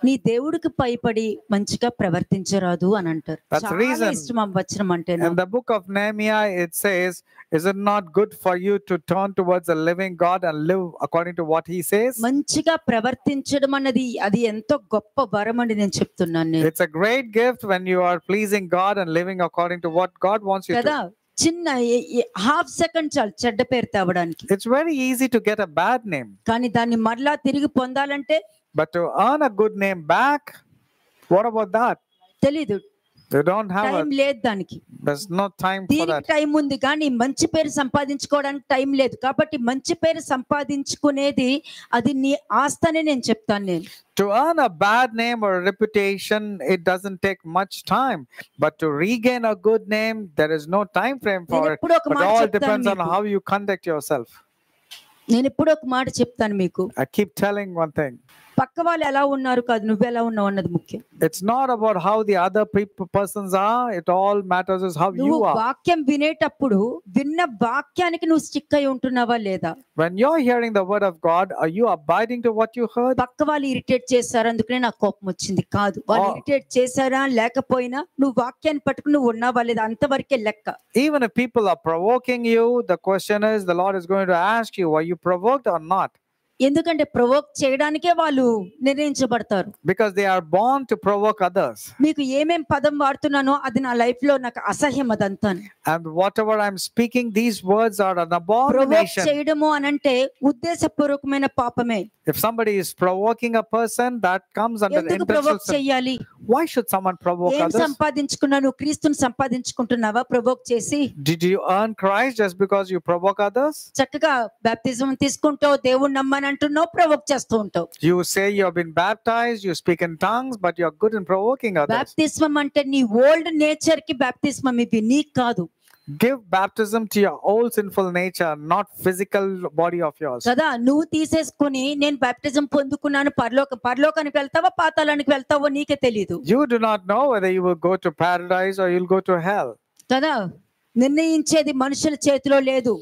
నీ దేవుడికి భయపడి మంచిగా ప్రవర్తించరాదు అని అంటారు. That's the చాలా reason. ఇష్టం ఆ వచనం అంటే In నాకు. the book of Nehemiah, it says, is it not good for you to turn towards the living God and live according to what he says? మంచిగా ప్రవర్తించడం అన్నది అది ఎంతో గొప్ప వరం అని నేను చెప్తున్నాను నేను. It's a great gift when you are pleasing God and living according to what God wants you కదా, to. చిన్న హాఫ్ సెకండ్ చాలు చెడ్డ పేరు తేవడానికి. It's very easy to get a bad name, కానీ దాన్ని మరలా తిరిగి పొందాలంటే but to earn a good name back, what about that? తెలీదు, You don't have టైం లేదు దానికి. there's no time for దీనికి that. టైం ఉంది కానీ మంచి పేరు సంపాదించుకోవడానికి టైం లేదు. కాబట్టి మంచి పేరు సంపాదించుకునేది అది నీ ఆస్తనే నేను చెప్తాను నేను. To earn a bad name or a reputation, it doesn't take much time. But to regain a good name, there is no time frame for నేను it. ఎప్పుడు ఒక But మాట all చెప్తాను depends on మీకు. how you conduct yourself. నేను ఎప్పుడు ఒక మాట చెప్తాను మీకు. I keep telling one thing. పక్క వాళ్ళు ఎలా ఉన్నారు కాదు, నువ్వు ఎలా ఉన్నావు అన్నది ముఖ్యం. It's not about how the other persons are. It all matters is how నువ్వు you are. వాక్యం వినేటప్పుడు విన్న వాక్యానికి నువ్వు స్టిక్ అయి ఉంటున్నావా లేదా? When you're hearing the word of God, are you abiding to what you heard? పక్క వాళ్ళు ఇరిటేట్ చేశారు అందుకనే నాకు కోపం వచ్చింది కాదు. వాళ్ళు ఇరిటేట్ చేశారా లేకపోయినా నువ్వు వాక్యాన్ని పట్టుకుని నువ్వు ఉన్నావా లేదా అంతవరకే లెక్క. Even if people are provoking you, the question is, the Lord is going to ask you, were you provoked or not? ఎందుకంటే ప్రొవోక్ చేయడానికే వాళ్ళు నిర్ణయించబడతారు. Because they are born to provoke others. మీకు ఏమేం పదం వాడుతున్నానో అది నా లైఫ్ లో నాకు అసహ్యం అదంతా. And whatever I'm speaking, these words are an provoke abomination. చేయడము అనంటే ఉద్దేశపూర్వకమైన పాపమే. If somebody is provoking a person, that comes under ఎందుకు intentional ప్రొవోక్ sin. చెయ్యాలి? Why should someone provoke ఏం others? సంపాదించుకున్నావు? నువ్వు క్రీస్తుని సంపాదించుకుంటున్నావా ప్రొవోక్ చేసి? Did you earn Christ just because you provoke others? చక్కగా బాప్తిజం తీసుకుంటావు, దేవుడు నమ్మని అంటున్నావు, ప్రొవోక్ చేస్తూ ఉంటావు. You say you have been baptized, you speak in tongues, but you're good in provoking others. బాప్తిస్మం అంటే నీ ఓల్డ్ నేచర్ కి బాప్తిస్మం, ఇది నీకు కాదు Give baptism to your old sinful nature, not physical body of yours. కదా. నువ్వు తీసేసుకుని నేను బాప్తిజం పొందుకున్నాను పరలోకానికి వెళ్తావా పాతాళానికి వెళ్తావో నీకే తెలీదు You do not know whether you will go to paradise or you'll go to hell. కదా. నిర్ణయించేది మనుషుల చేతిలో లేదు.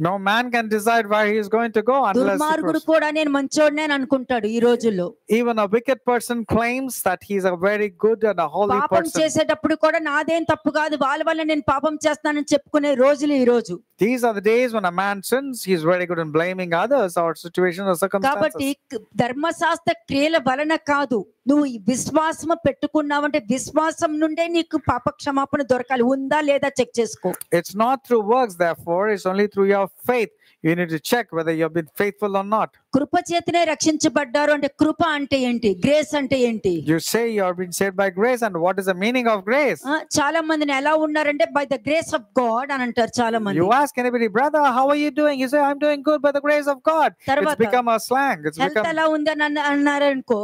No man can decide where he is going to go unless the దుర్మార్గుడు person- కూడా నేను మంచోడినే అని అనుకుంటాడు ఈ రోజుల్లో. even a wicked person claims that he is a very good and a holy పాపం person. చేసేటప్పుడు కూడా నాదేం తప్పు కాదు, వాళ్ళ వల్ల నేను పాపం చేస్తానని చెప్పుకునే రోజులు ఈ రోజు. These are the days when a man sins, he is very good in blaming others or situations or కాబట్టి circumstances. ధర్మశాస్త్ర క్రియల వలన కాదు, నువ్వు ఈ విశ్వాసం పెట్టుకున్నావంటే విశ్వాసం నుండే నీకు పాప క్షమాపణ దొరకాలి. ఉందా లేదా చెక్ చేసుకో. It's not through works, therefore, it's only through your faith. You need to check whether you have been faithful or not. కృప చేతనే రక్షించబడ్డారు అంటే కృప అంటే ఏంటి, గ్రేస్ అంటే ఏంటి? You say you have been saved by grace, and what is the meaning of grace? చాలా మందిని ఎలా ఉన్నారంటే by the grace of God అని అంటారు చాలా మంది. You ask anybody, brother, how are you doing? You say, I'm doing good by the grace of God. It's Tarvata. become a slang. It's health become. ఎలా ఉంది అని అన్నారనుకో,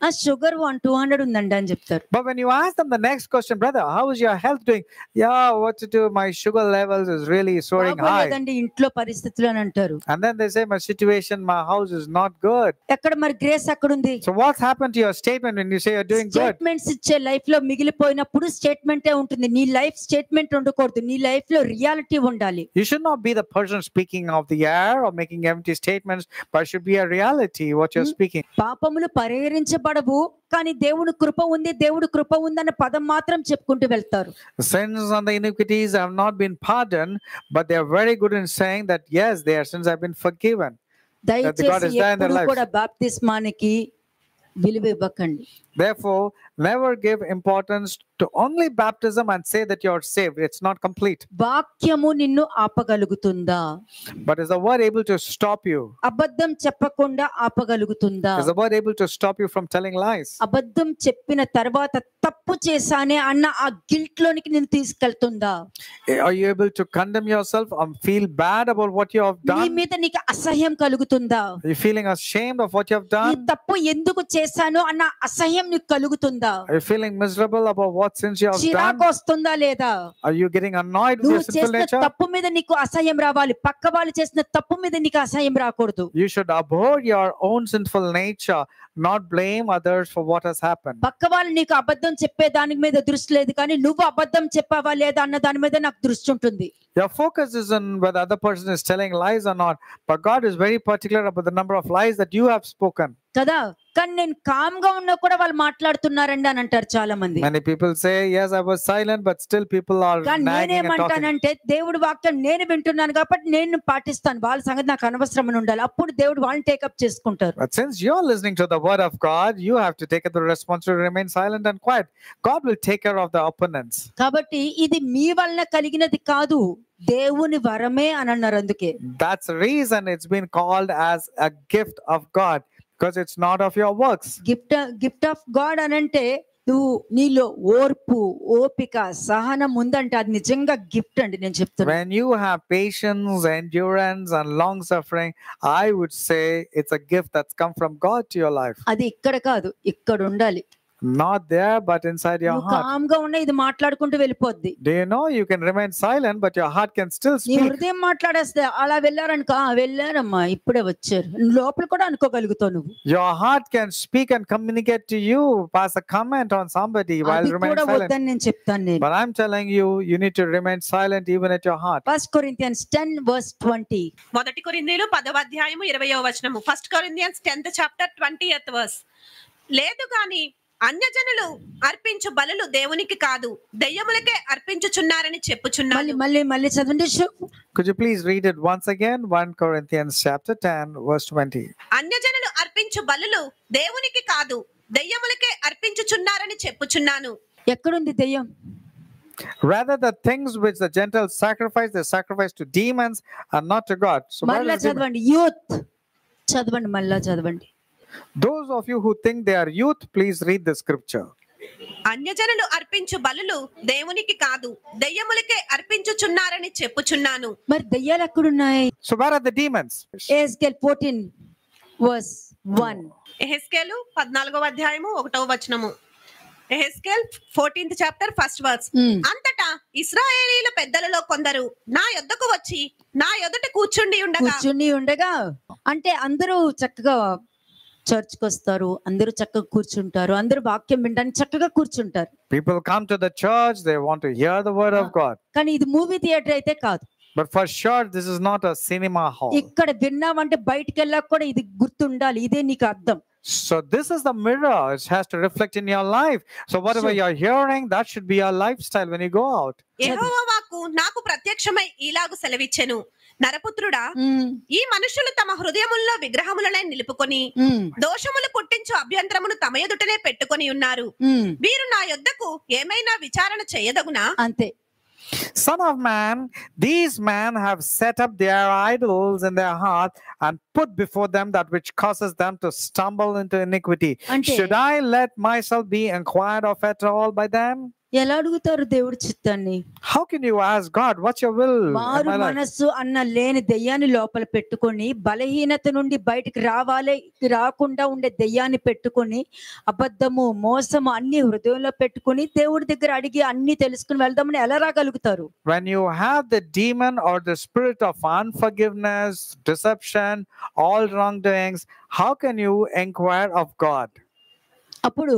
షుగర్ 200 ఉందండి అని చెప్తారు. But when you ask them the next question, brother, how is your health doing? Yeah, what to do? My sugar levels is really soaring high. బాగోలేదండి ఇంట్లో పరిస్థితులు అని అంటారు. And then they say, my situation, my house is not good. ఎక్కడ మరి గ్రేస్ ఎక్కడ ఉంది? So what's happened to your statement when you say you're doing good? Statements ఇచ్చే లైఫ్ లో మిగిలిపోయినప్పుడు స్టేట్మెంటే ఉంటుంది. నీ లైఫ్ స్టేట్మెంట్ ఉండకూడదు, నీ లైఫ్ లో రియాలిటీ ఉండాలి. You should not be the person speaking of the air or making empty statements, but it should be a reality what you're speaking. పాపములు పరిహరించబడవు కానీ దేవుడు కృప ఉంది, దేవుడు కృప ఉందన్న పదం మాత్రం చెప్పుకుంటూ వెళ్తారు. The sins and the iniquities have not been pardoned, but they are very good in saying that yes, their sins have been forgiven. God దయచేసి is there in their ఎప్పుడు lives. కూడా బాప్తిస్మానికి విలువ ఇవ్వకండి. Therefore, never give importance to only baptism and say that you're saved. It's not complete. వాక్యము నిన్ను ఆపగలుగుతుందా? But is the word able to stop you? అబద్ధం చెప్పకుండా ఆపగలుగుతుందా? Is the word able to stop you from telling lies? అబద్ధం చెప్పిన తర్వాత తప్పు చేశానే అన్న ఆ గిల్ట్ లోనికి నేను తీసుకెళ్తుందా? Are you able to condemn yourself and feel bad about what you have నీ done? మీద నీకు అసహ్యం కలుగుతుందా? Are you feeling ashamed of what you have ఈ done? తప్పు ఎందుకు చేశాను అన్న అసహ్యం నీకు కలుగుతుందా? Are you feeling miserable about what sins you have చిరాకు done? వస్తుందా లేదా? Are you getting annoyed with నువ్వు your sinful చేసిన nature? తప్పు మీద నీకు అసహ్యం రావాలి, పక్క వాళ్ళు చేసిన తప్పు మీద నీకు అసహ్యం రాకూడదు. You should abhor your own sinful nature, not blame others for what has happened. పక్క వాళ్ళు నీకు అబద్ధం చెప్పే దాని మీద దృష్టి లేదు, కానీ నువ్వు అబద్ధం చెప్పావా లేదా అన్న దాని మీద నాకు దృష్టి ఉంటుంది. Your focus is on whether other person is telling lies or not, but God is very particular about the number of lies that you have spoken. కదా, కానీ నేను కామ్ గా ఉన్నా కూడా వాళ్ళు మాట్లాడుతున్నారండి అని అంటారు చాలా మంది. Many people say, yes, I was silent, but still people are కానీ nagging and talking. నేనేమంటానంటే దేవుడి వాక్యం నేను వింటున్నాను కాబట్టి నేను పాటిస్తాను, వాళ్ళ సంగతి నాకు అనవసరం అని ఉండాలి. అప్పుడు దేవుడు వాళ్ళని టేకప్ చేసుకుంటారు. But since you're listening to the word of God, you have to take the responsibility to remain silent and quiet. God will take care of the opponents. కాబట్టి ఇది మీ వలన కలిగినది కాదు, దేవుని వరమే అని అన్నారు. అందుకే That's the reason it's been called as a gift of God, because it's not of your works. Gift of God అని అంటే నువ్వు నీలో ఓర్పు, ఓపిక, సహనం ఉందంటే అది నిజంగా గిఫ్ట్ అండి. నేను చెప్తాను, When you have patience, endurance, and long suffering, I would say it's a gift that's come from God to your life. అది ఇక్కడ కాదు, ఇక్కడ ఉండాలి. Not there, but inside your నువ్వు heart. కామ్ గా ఉన్నా ఇది మాట్లాడుకుంటూ వెళ్ళిపోద్ది. Do you know you can remain silent, but your heart can still నీ speak? హృదయం మాట్లాడేస్తే అలా వెళ్ళారనుకో, వెళ్ళారమ్మా ఇప్పుడే వచ్చారు లోపల కూడా అనుకోగలుగుతావు నువ్వు. Your heart can speak and communicate to you, pass a comment on somebody while అది remaining కూడా silent. వద్దని నేను చెప్తాను. నేను But I'm telling you, you need to remain silent even at your heart. 1 Corinthians 10:20. మొదటి కొరింథీయులు 10వ అధ్యాయము 20వ వచనము. 1 Corinthians 10th chapter 20th verse. లేదు గాని అన్యజనులు అర్పించు బలులు దేవునికి కాదు, దెయ్యములకే అర్పించుచున్నారని చెప్పుచున్నాను. మళ్ళీ చదవండి. Could you please read it once again? 1 Corinthians chapter 10, verse 20. అన్యజనులు అర్పించు బలులు దేవునికి కాదు, దెయ్యములకే అర్పించుచున్నారని చెప్పుచున్నాను. ఎక్కడుంది దెయ్యం? Rather, the things which the Gentiles sacrifice, they sacrifice to demons and not to God. So where మళ్ళా is the demon? చదవండి. యూత్ చదవండి, మళ్ళా చదవండి. Those of you who think they are youth, please read the scripture. అన్యజనులు అర్పించు బలులు దేవునికి కాదు, దెయ్యములకే అర్పించుచున్నారని చెప్పుచున్నాను. మరి దెయ్యాలు ఎక్కడున్నాయి? So where are the demons? Ezekiel 14:1. Ezekiel 14వ అధ్యాయము 1వ వచనము. Ezekiel 14th chapter 1st verse. అంతటా ఇశ్రాయేలీయుల పెద్దలలో కొందరు నా యొద్దకు వచ్చి నా యొద్దట కూర్చుండి ఉండగా అంటే అందరూ చక్కగా చర్చ్కి వస్తారు, అందరూ చక్కగా కూర్చుంటారు, అందరూ వాక్యం వినడానికి చక్కగా కూర్చుంటారు. People come to the church, they want to hear the word of God. కానీ ఇది మూవీ థియేటర్ అయితే కాదు. But for sure, this is not a cinema hall. ఇక్కడ విన్నామంటే బయటికి వెళ్ళాక కూడా ఇది గుర్తుండాలి, ఇదే నీకు అర్థం. So this is the mirror. It has to reflect in your life. So whatever you're hearing, that should be your lifestyle when you go out. యెహోవా వాక్కు నాకు ప్రత్యక్షమై ఈలాగు సెలవిచ్చెను, నరపుత్రుడా, ఈ మనుషులు తమ హృదయముల్లో విగ్రహములనే నిలుపుకొని దోషములు పుట్టించు అభ్యంతరమును తమ ఎదుటనే పెట్టుకొని ఉన్నారు. వీరు నా యొద్దకు ఏమైనా విచారణ చేయదగునా? అంతే. Son of man, these men have set up their idols in their heart and put before them that which causes them to stumble into iniquity. Should I let myself be inquired of at all by them? ఎలా అడుగుతారు దేవుడి చిత్తాన్ని? How can you ask God, what's your will? మారు మనస్సు అన్న లేని దెయ్యాన్ని లోపల పెట్టుకొని, బలహీనత నుండి బయటికి రాకుండా ఉండే దెయ్యాన్ని పెట్టుకొని, అబద్ధము, మోసము అన్ని హృదయంలో పెట్టుకొని దేవుడి దగ్గర అడిగి అన్ని తెలుసుకుని వెళ్దామని ఎలా రాగలుగుతారు? When you have the demon or the spirit of unforgiveness, deception, all wrongdoings, how can you inquire of God? అప్పుడు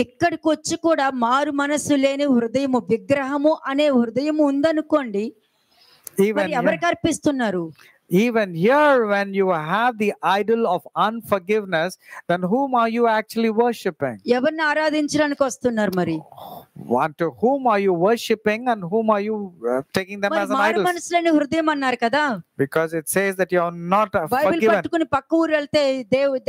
ఇక్కడికి వచ్చి కూడా మారు మనస్సు లేని హృదయము, విగ్రహము అనే హృదయము ఉందనుకోండి, మరి ఎవరికి అర్పిస్తున్నారు? Even here, when you have the idol of unforgiveness, then whom are you actually worshipping? ఎవరిని ఆరాధించడానికి వస్తున్నారు? మరి to whom are you worshipping and whom are you taking them as an మారు idol? మనస్సు లేని హృదయం అన్నారు కదా. Because it says that you are not Bible forgiven. పట్టుకుని పక్క ఊరు వెళ్తే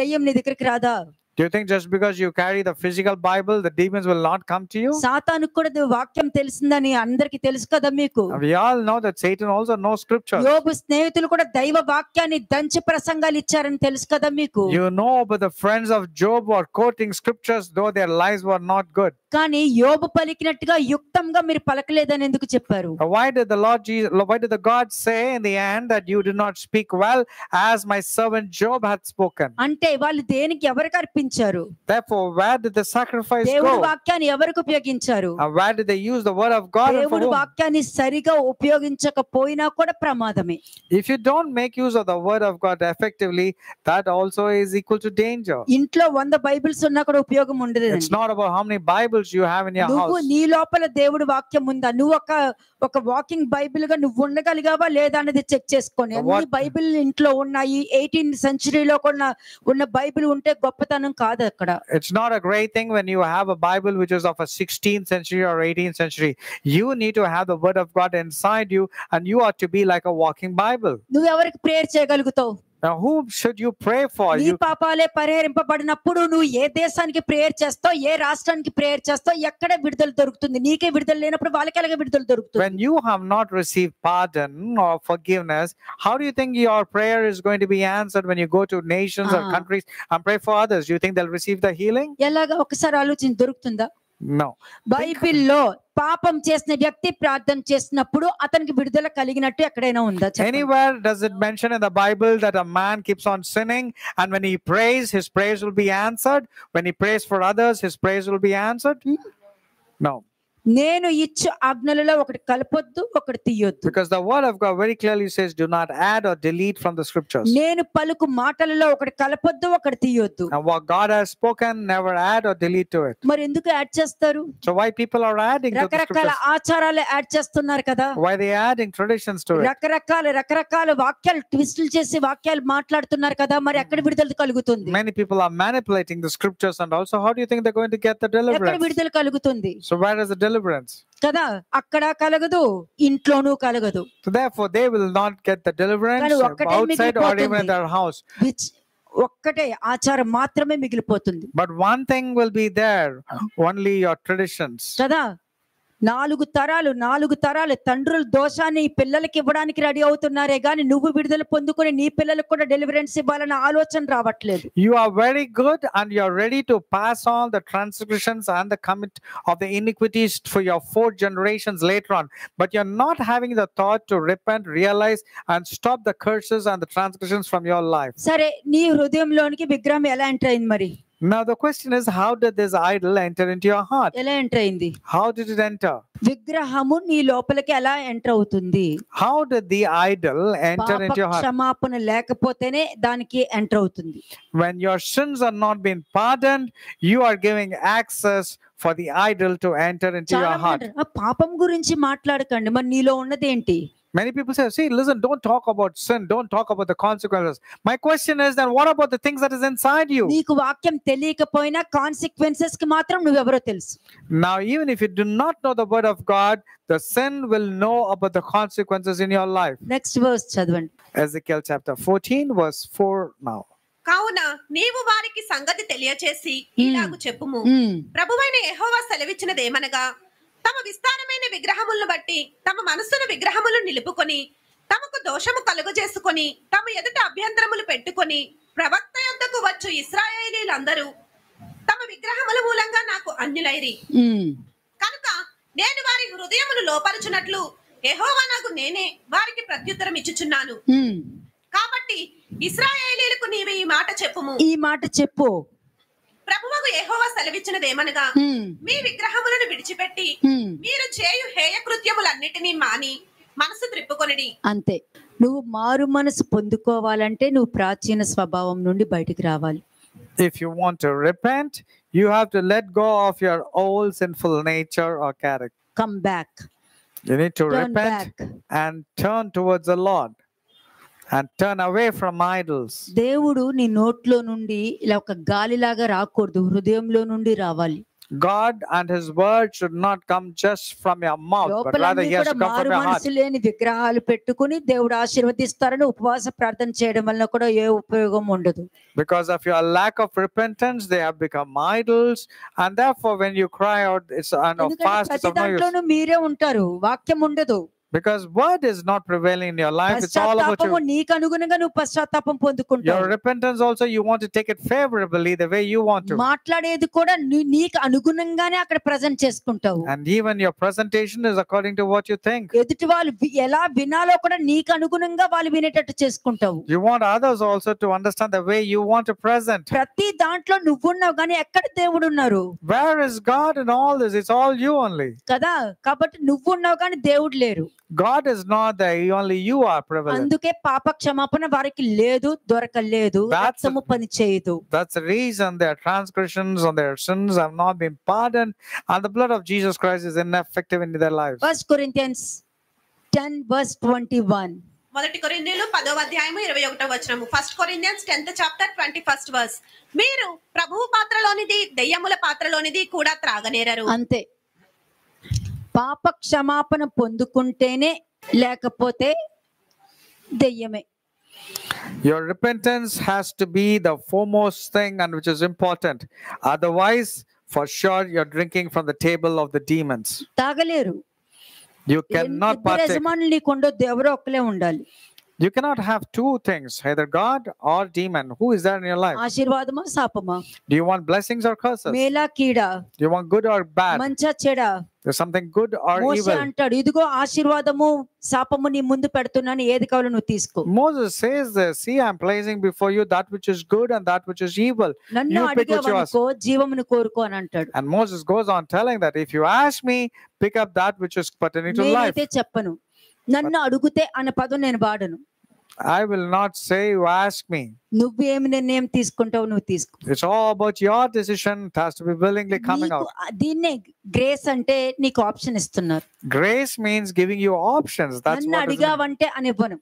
దెయ్యం నీ దగ్గరికి రాదా? Do you think just because you carry the physical Bible, the demons will not come to you? సాతానుకు కూడా వాక్యం తెలిసిందని అందరికి తెలుసు కదా మీకు. We all know that Satan also knows scriptures. యోబు స్నేహితులు కూడా దైవ వాక్యాన్ని దంచి ప్రసంగాలు ఇచ్చారని తెలుసు కదా మీకు. You know about the friends of Job were quoting scriptures though their lives were not good. కానీ యోబు పలికినట్టుగా యుక్తంగా మీరు పలకలేదని ఎందుకు చెప్పారు? Why did the God say in the end that you did not speak well as my servant Job had spoken? అంటే వాళ్ళు దేనికి ఎవరికి అర్పించారు? Therefore, where did the sacrifice దేవుడి go? వాక్యాన్ని ఎవరికి ఉపయోగించారు? And where did they use the word of God? And for దేవుడి whom? వాక్యాన్ని సరిగా ఉపయోగించకపోయినా కూడా ప్రమాదమే. If you don't make use of the word of God effectively, that also is equal to danger. ఇంట్లో 100 బైబిల్స్ ఉన్నా కూడా ఉపయోగం ఉండదు. It's not about how many Bibles you have in your నువ్వు house. నీ లోపల దేవుడి వాక్యం ఉందా? నువ్వు ఒక వాకింగ్ బైబిల్ గా నువ్వు ఉండగలిగావా లేదా అనేది చెక్ చేసుకొని. అన్ని బైబిల్ ఇంట్లో ఉన్నాయి. 18th సెంచరీలో కూడా ఉన్న బైబిల్ ఉంటే గొప్పతనం కాదు అక్కడ. It's not a great thing when you have a Bible which is of a 16th century or 18th century. You need to have the word of God inside you, and you ought to be like a walking Bible. నువ్వు ఎవరికి prayer చేయగలుగుతావు? Now, whom should you pray for? నీ పాపాలే పరిహరింపబడినప్పుడు నువ్వు ఏ దేశానికి ప్రేయర్ చేస్తావు, ఏ రాష్ట్రానికి ప్రేయర్ చేస్తావు, ఎక్కడ విడుదల దొరుకుతుంది? నీకే విడుదల లేనప్పుడు వాళ్ళకి ఎలాగ విడుదల దొరుకుతుంది? When you have not received pardon or forgiveness, how do you think your prayer is going to be answered when you go to nations or countries and pray for others? Do you think they'll receive the healing? ఎలాగ ఒకసారి ఆలోచించి దొరుకుతుందా? No. బైబిల్లో పాపం చేసిన వ్యక్తి ప్రార్థన చేసినప్పుడు అతనికి విడుదల కలిగినట్టు ఎక్కడైనా ఉందా? Anywhere does it mention in the Bible that a man keeps on sinning, and when he prays, his prayers will be answered? When he prays for others, his prayers will be answered? No. నేను ఇచ్చు ఆజ్ఞలలో ఒకటి కలపొద్దు, ఒకటి తీయొద్దు. Because the word of God very clearly says, do not add or delete from the scriptures. నేను పలుకు మాటలలో ఒకటి కలపొద్దు, ఒకటి తీయొద్దు. And what God has spoken, never add or delete to it. మరి ఎందుకు యాడ్ చేస్తారు? So why people are adding to the రకరకాల scriptures? ఆచారాలు యాడ్ చేస్తున్నారు కదా. Why they adding traditions to it? రకరకాల వాక్యాలు ట్విస్టులు చేసి వాక్యాలు మాట్లాడుతున్నారు కదా. మరి ఎక్కడ విడుదల కలుగుతుంది? Many people are manipulating the scriptures, and also how do you think they're going to get the ఎక్కడ deliverance? విడుదల కలుగుతుంది? So where is the deliverance? కదా, అక్కడ కలగదు, ఇంట్లోనూ కలగదు. So therefore they will not get the deliverance కానీ ఒక్కటే outside or even in their house. ఒక్కటే ఆచారం మాత్రమే మిగిలిపోతుంది. But one thing will be there, only your traditions. కదా, 4 తరాలు తండ్రుల దోషాన్ని ఈ పిల్లలకి ఇవ్వడానికి రెడీ అవుతున్నారే గాని నువ్వు విడుదల పొందుకొని నీ పిల్లలకు కూడా డెలివరెన్స్ ఇవ్వాలన్న ఆలోచన రావట్లేదు. You are very good and you are ready to pass on the transgressions and the commit of the iniquities for your 4 generations later on, but you're not having the thought to repent, realize and stop the curses and the transgressions from your life. సరే, నీ హృదయంలోనికి విగ్రహం ఎలా ఎంటర్ అయింది మరి? Now the question is, how did this idol enter into your heart? ఎలా ఎంటర్ అయింది? How did it enter? విగ్రహము నీ లోపలికి ఎలా ఎంటర్ అవుతుంది? How did the idol enter into your heart? క్షమాపణ లేకపోతేనే దానికి ఎంటర్ అవుతుంది. When your sins are not being pardoned, you are giving access for the idol to enter into your heart. పాపం గురించి మాట్లాడకండి, మరి నీలో ఉన్నది ఏంటి? Many people say, see, listen, don't talk about sin, don't talk about the consequences. My question is, then what about the things that is inside you? నీకు వాక్యం తెలియకపోయినా కాన్సిక్వెన్సెస్ కి మాత్రం నువ్వెవరో తెలుసు. Now, even if you do not know the word of God, the sin will know about the consequences in your life. Next verse చదవండి. Ezekiel chapter 14, verse 4 now. కావున నీవు వారికి సంగతి తెలియచేసి ఇలాగు చెప్పుము, ప్రభువైన యెహోవా సెలవిచ్చినదేమనగా, తమ విస్తారమైన విగ్రహములను బట్టి తమ మనస్సును విగ్రహములు నిలుపుకొని తమకు దోషము కలుగజేసుకొని తమ ఎదుట అభ్యంతరములు పెట్టుకొని ప్రవక్త యొద్దకు వచ్చు ఇశ్రాయేలీలందరూ తమ విగ్రహముల మూలంగా నాకు అన్యులైరి. కనుక నేను వారి హృదయములు లోపరుచున్నట్లు యెహోవా నాకు నేనే వారికి ప్రత్యుత్తరం ఇచ్చుచున్నాను. కాబట్టి ఇశ్రాయేలీలకు నీవు ఈ మాట చెప్పుము. ఈ మాట చెప్పు. ప్రభువుకు యెహోవా సెలవిచ్చినదేమనగా, మీ విగ్రహములను విడిచిపెట్టి మీరు చేయు హేయ కృత్యములన్నిటినీ మాని మనసు త్రిప్పుకొనిడి. అంతే. నువ్వు మారు మనసు పొందుకోవాలంటే నువ్వు ప్రాచీన స్వభావం నుండి బయటికి రావాలి. If you want to repent, you have to let go of your old sinful nature or character. Come back. You need to Turn repent back. and turn towards the Lord and turn away from idols. దేవుడు నీ నోట్లో నుండి ఇలా ఒక గాలిలాగా రాకూడదు, హృదయంలో నుండి రావాలి. God and His word should not come just from your mouth, but rather లోపలన్నీ He has కూడా to come మారు from your heart. మనసు లేని విగ్రహాలు పెట్టుకుని దేవుడు ఆశీర్వదిస్తారని ఉపవాస ప్రార్థన చేయడం వల్ల కూడా ఏ ఉపయోగం ఉండదు. Because of your lack of repentance, they have become idols, and therefore, when you cry out, it's and ఎందుకంటే fast, it's ప్రతి of no use. దాంట్లోనూ మీరే ఉంటారు, వాక్యం ఉండదు. Because word is not prevailing in your life; it's all about పశ్చాత్తాపము you. నీకు అనుగుణంగా నువ్వు పశ్చాత్తాపం Your పొందుకుంటావు. repentance also, you want to take it favorably the way you want to. మాట్లాడేది కూడా నీకు అనుగుణంగానే అక్కడ ప్రజెంట్ చేసుకుంటావు. And even your presentation is according to what you think. ఎదుటి వాళ్ళు ఎలా వినాలో కూడా నీకు అనుగుణంగా వాళ్ళు వినేటట్టు చేసుకుంటావు. You want others also to understand the way you want to present. ప్రతి దాంట్లో నువ్వున్నావు కానీ ఎక్కడ దేవుడు ఉన్నారు Where is God in all this? It's all you only. కదా, కాబట్టి నువ్వున్నావు కానీ దేవుడు లేరు. God is not there, only you are prevalent. అందుకే పాప క్షమాపణ వారికి లేదు, దొరకలేదు, రక్తము పని చేయదు. That's the reason their transgressions and their sins have not been pardoned, and the blood of Jesus Christ is ineffective in their lives. 1 Corinthians 10:21. మొదటి కొరింథీయులు 10వ అధ్యాయము 21వ వచనము. 1 Corinthians 10th chapter 21st verse. మీరు ప్రభువు పాత్రలోనిది దెయ్యముల పాత్రలోనిది కూడా త్రాగనేరరు. అంతే, పాప క్షమాపణ పొందుకుంటేనే, లేకపోతే దెయ్యమే. Your repentance has to be the foremost thing and which is important. Otherwise, for sure, you're drinking from the table of the demons. తాగలేరు. You cannot ఇద్దరు partake. యజమానులు నీకు ఉండొద్దు, ఎవరో ఒకలే ఉండాలి. You cannot have two things, either God or demon. Who is there in your life? ఆశీర్వాదమా శాపమా, Do you want blessings or curses? మేలా కీడా, Do you want good or bad? మంచా చెడా. There's something good or Moshe evil. అంటాడు, ఇదిగో ఆశీర్వాదము శాపము నీ ముందు పెడుతున్నాను, ఏది కావాలో నువ్వు తీసుకో. Moses says this, see, I'm placing before you that which is good and that which is evil. నన్ను You pick what you ask. అడిగావనుకో జీవమును కోరుకో అని అంటాడు. And Moses goes on telling that if you ask me, pick up that which is pertaining to life. నేనైతే చెప్పను, నన్ను అడుగుతే అనే పదం నేను వాడను. I will not say you ask me. నువ్వేమి నిర్ణయం తీసుకుంటావు నువ్వు తీసుకో. It's all about your decision. It has to be willingly coming నీకు out. దీన్నే గ్రేస్ అంటే నీకు ఆప్షన్ ఇస్తున్నారు. Grace means giving you options. That's నన్ను what it means. అడిగావంటే అని ఇవ్వను.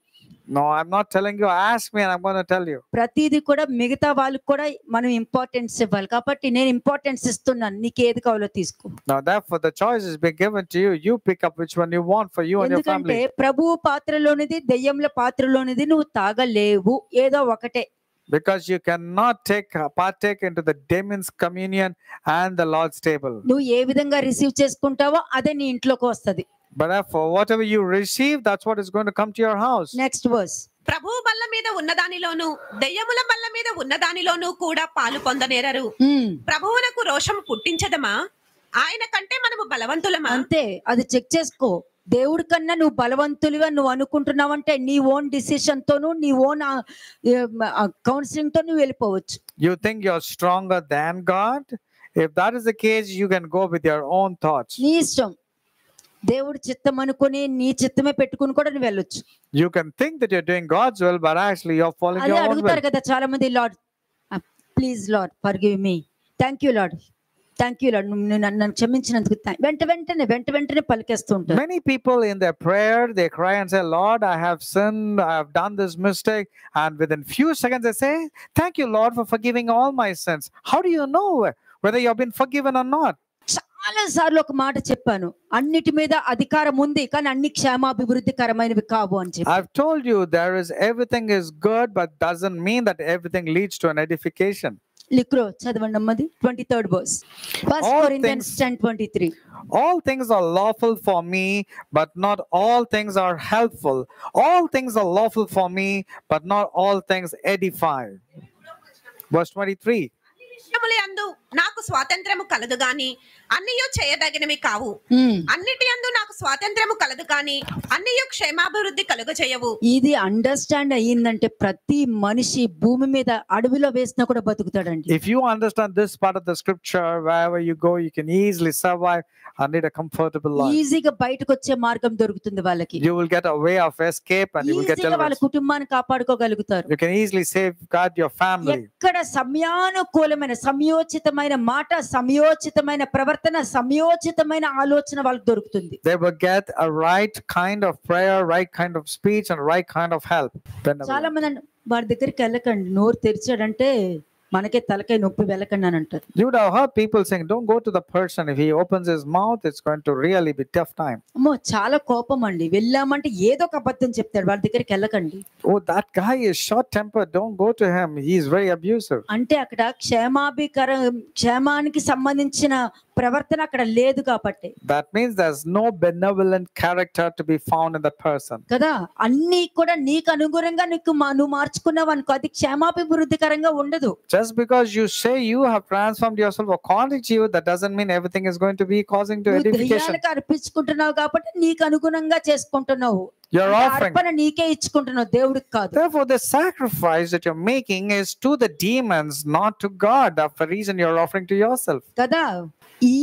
No, I'm not telling you ask me and I'm going to tell you. ప్రతిదీ కూడా మిగతా వాళ్ళకి కూడా మనం ఇంపార్టెన్స్ ఇవ్వాలి. కాబట్టి నేను ఇంపార్టెన్స్ ఇస్తున్నాను, నీకు ఏది కావాలో తీసుకో. Now, therefore, the choice is being given to you. You pick up which one you want for you and your ఎందుకంటే family. ప్రభువు పాత్రలోనిది దెయ్యంల పాత్రలోనిది నువ్వు తాగలేవు, ఏదో ఒకటే. Because you cannot partake into the demon's communion and the Lord's table. నువ్వు ఏ విధంగా రిసీవ్ చేసుకుంటావో అదే నీ ఇంట్లోకి వస్తది. But therefore, whatever you receive, that's what is going to come to your house. Next verse. ప్రభువు బల్ల మీద ఉన్నదానిలోను దెయ్యముల బల్ల మీద ఉన్నదానిలోను కూడా పాలు పొందనేరరు. ప్రభువునకు రోషం పుట్టించదమా? ఆయన కంటే మనము బలవంతులమా? అంతే, అది చెక్ చేసుకో. దేవుడి కన్నా నువ్వు బలవంతులుగా నువ్వు అనుకుంటున్నావంటే నీ ఓన్ డిసిషన్ తోను నీ ఓన్ కౌన్సిలింగ్ తో నువ్వు వెళ్ళిపోవచ్చు. You think you're stronger than God? If that is the case, you can go with your own thoughts. నీ ఇష్టం. దేవుడి చిత్తం అనుకుని నీ చిత్తమే పెట్టుకుని కూడా నువ్వు వెళ్ళొచ్చు. You can think that you're doing God's will, but actually you're following అదే your own అడుగుతారు will. కదా చాలా మంది, lord please lord forgive me, thank you lord, thank you lord, నన్ను క్షమించినందుకు వెంటనే పలికేస్తూ ఉంటారు. Many people in their prayer, they cry and say, Lord, I have sinned, I have done this mistake. And within few seconds they say, thank you, Lord, for forgiving all my sins. How do you know whether you have been forgiven or not? చాలా సార్లు ఒక మాట చెప్పాను, అన్నిటి మీద అధికారం ఉంది కానీ అన్ని క్షేమాభివృద్ధికరమైనవి కావు అని చెప్పి. I've told you everything is good, but doesn't mean that everything leads to an edification. లిక్రో చదవండి అమ్మది 23rd verse. 1 Corinthians 10:23. All things are lawful for me, but not all things are helpful. All things are lawful for me, but not all things edify. Verse 23. విషయములందు నాకు స్వాతంత్రము కలదు గాని అన్నియు చేయదగినవి కావు. అన్నిటి యందు నాకు స్వాతంత్రము కలదు గాని అన్నియు క్షేమాభివృద్ధి కలుగ చేయవు. ఇది అండర్స్టాండ్ అయ్యిందంటే ప్రతి మనిషి భూమి మీద అడవిలో వేసినా కూడా బతుకుతాడండి. If you understand this part of the scripture, wherever you go, you can easily survive and lead a comfortable life. ఈజీగా బయటకు వచ్చే మార్గం దొరుకుతుంది వాళ్ళకి. You will get a way of escape and you will get ఈజీగా వాళ్ళ deliverance. కుటుంబాన్ని కాపాడుకోగలుగుతారు. You can easily safeguard your family. ఎక్కడ సమయానుకూలమైన సమయోచితమైన మాట, సమయోచితమైన ప్రవర్తన, సమయోచితమైన ఆలోచన వాళ్ళకి దొరుకుతుంది. They will get a right kind of prayer, right kind of speech and right kind of help. చాలా మంది వాడి దగ్గరికి వెళ్ళకండి, నోరు తెరిచాడంటే మనకే తలకాయ నొప్పి వెళ్ళకండి అని అంటారు. You would have heard people saying, don't go to the person. If he opens his mouth, it's going to really be tough time. అమ్మో చాలా కోపం అండి, వెళ్ళామంటే ఏదో ఒక అబద్ధం చెప్తాడు, వాళ్ళ దగ్గరికి వెళ్ళకండి. Oh, that guy is short-tempered. Don't go to him. He is very abusive. అంటే అక్కడ క్షేమానికి సంబంధించిన ప్రవర్తన అక్కడ లేదు కాబట్టి. That means there's no benevolent character to be found in that person. కదా, అన్ని కూడా నీకు అనుగుణంగా నువ్వు మార్చుకున్నావు అనుకో, అది క్షేమాభివృద్ధికరంగా ఉండదు. Just because you say you have transformed yourself according to you, that doesn't mean everything is going to be causing to edification. దయ్యాలకు అర్పించుకుంటున్నావు కాబట్టి నీకు అనుగుణంగా చేసుకుంటున్నావు. Your offering. అర్పణ నీకే ఇచ్చుకుంటున్నావు, దేవుడికి కాదు. Therefore, the sacrifice that you're making is to the demons, not to God. That's the reason you're offering to yourself. కదా, ఈ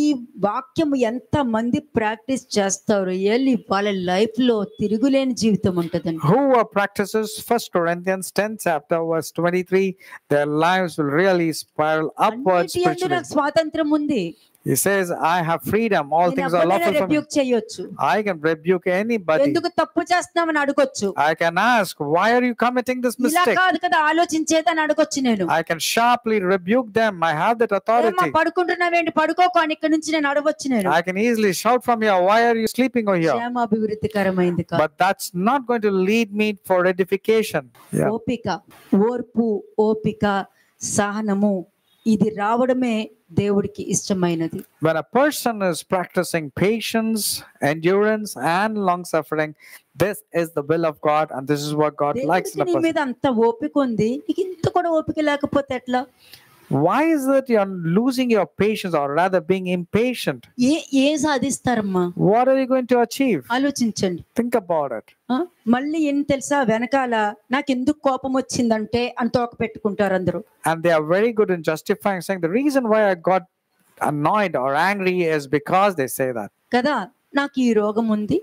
వాక్యం ఎంత మంది ప్రాక్టీస్ చేస్తారు, వెళ్ళి వాళ్ళ లైఫ్ లో తిరుగులేని జీవితం ఉంటదండి. Whoever practices 1 Corinthians 10 chapter verse 23, their lives will really spiral upwards spiritually. నాకు స్వాతంత్రం ఉంది. He says, I have freedom. All things are lawful for me. I can rebuke anybody. ఎందుకు తప్పు చేస్తున్నామని అడగొచ్చు. I can ask, why are you committing this mistake? ఇలా కాదు కదా ఆలోచించేదని అడగొచ్చు నేను. I can sharply rebuke them. I have that authority. పడుకుంటున్నావేంటి, పడుకోకు అని ఇక్కడ నుంచి నేను అడగొచ్చు నేను. I can easily shout from here, why are you sleeping over here? క్షేమాభివృద్ధికరమైంది కాదు. But that's not going to lead me for edification. ఓపిక, ఓర్పు, ఓపిక, సహనము, ఇది రావడమే దేవుడికి ఇష్టమైనది. When a person is practicing patience, endurance and long suffering, this is the will of God and this is what God likes in a person. నీ మీద అంత ఓపిక ఉంది, నీకు ఇంత కూడా ఓపిక లేకపోతే ఎట్లా? Why is it you're losing your patience or rather being impatient? ఏం సాధిస్తారమ్మా? What are you going to achieve? ఆలోచించండి. Think about it. మళ్ళీ ఏం తెలుసా, వెనకాల నాకు ఎందుకు కోపం వచ్చిందంటే అని తోక పెట్టుకుంటారు అందరూ. And they are very good in justifying, saying the reason why I got annoyed or angry is because they say that. కదా, నాకు ఈ రోగం ఉంది,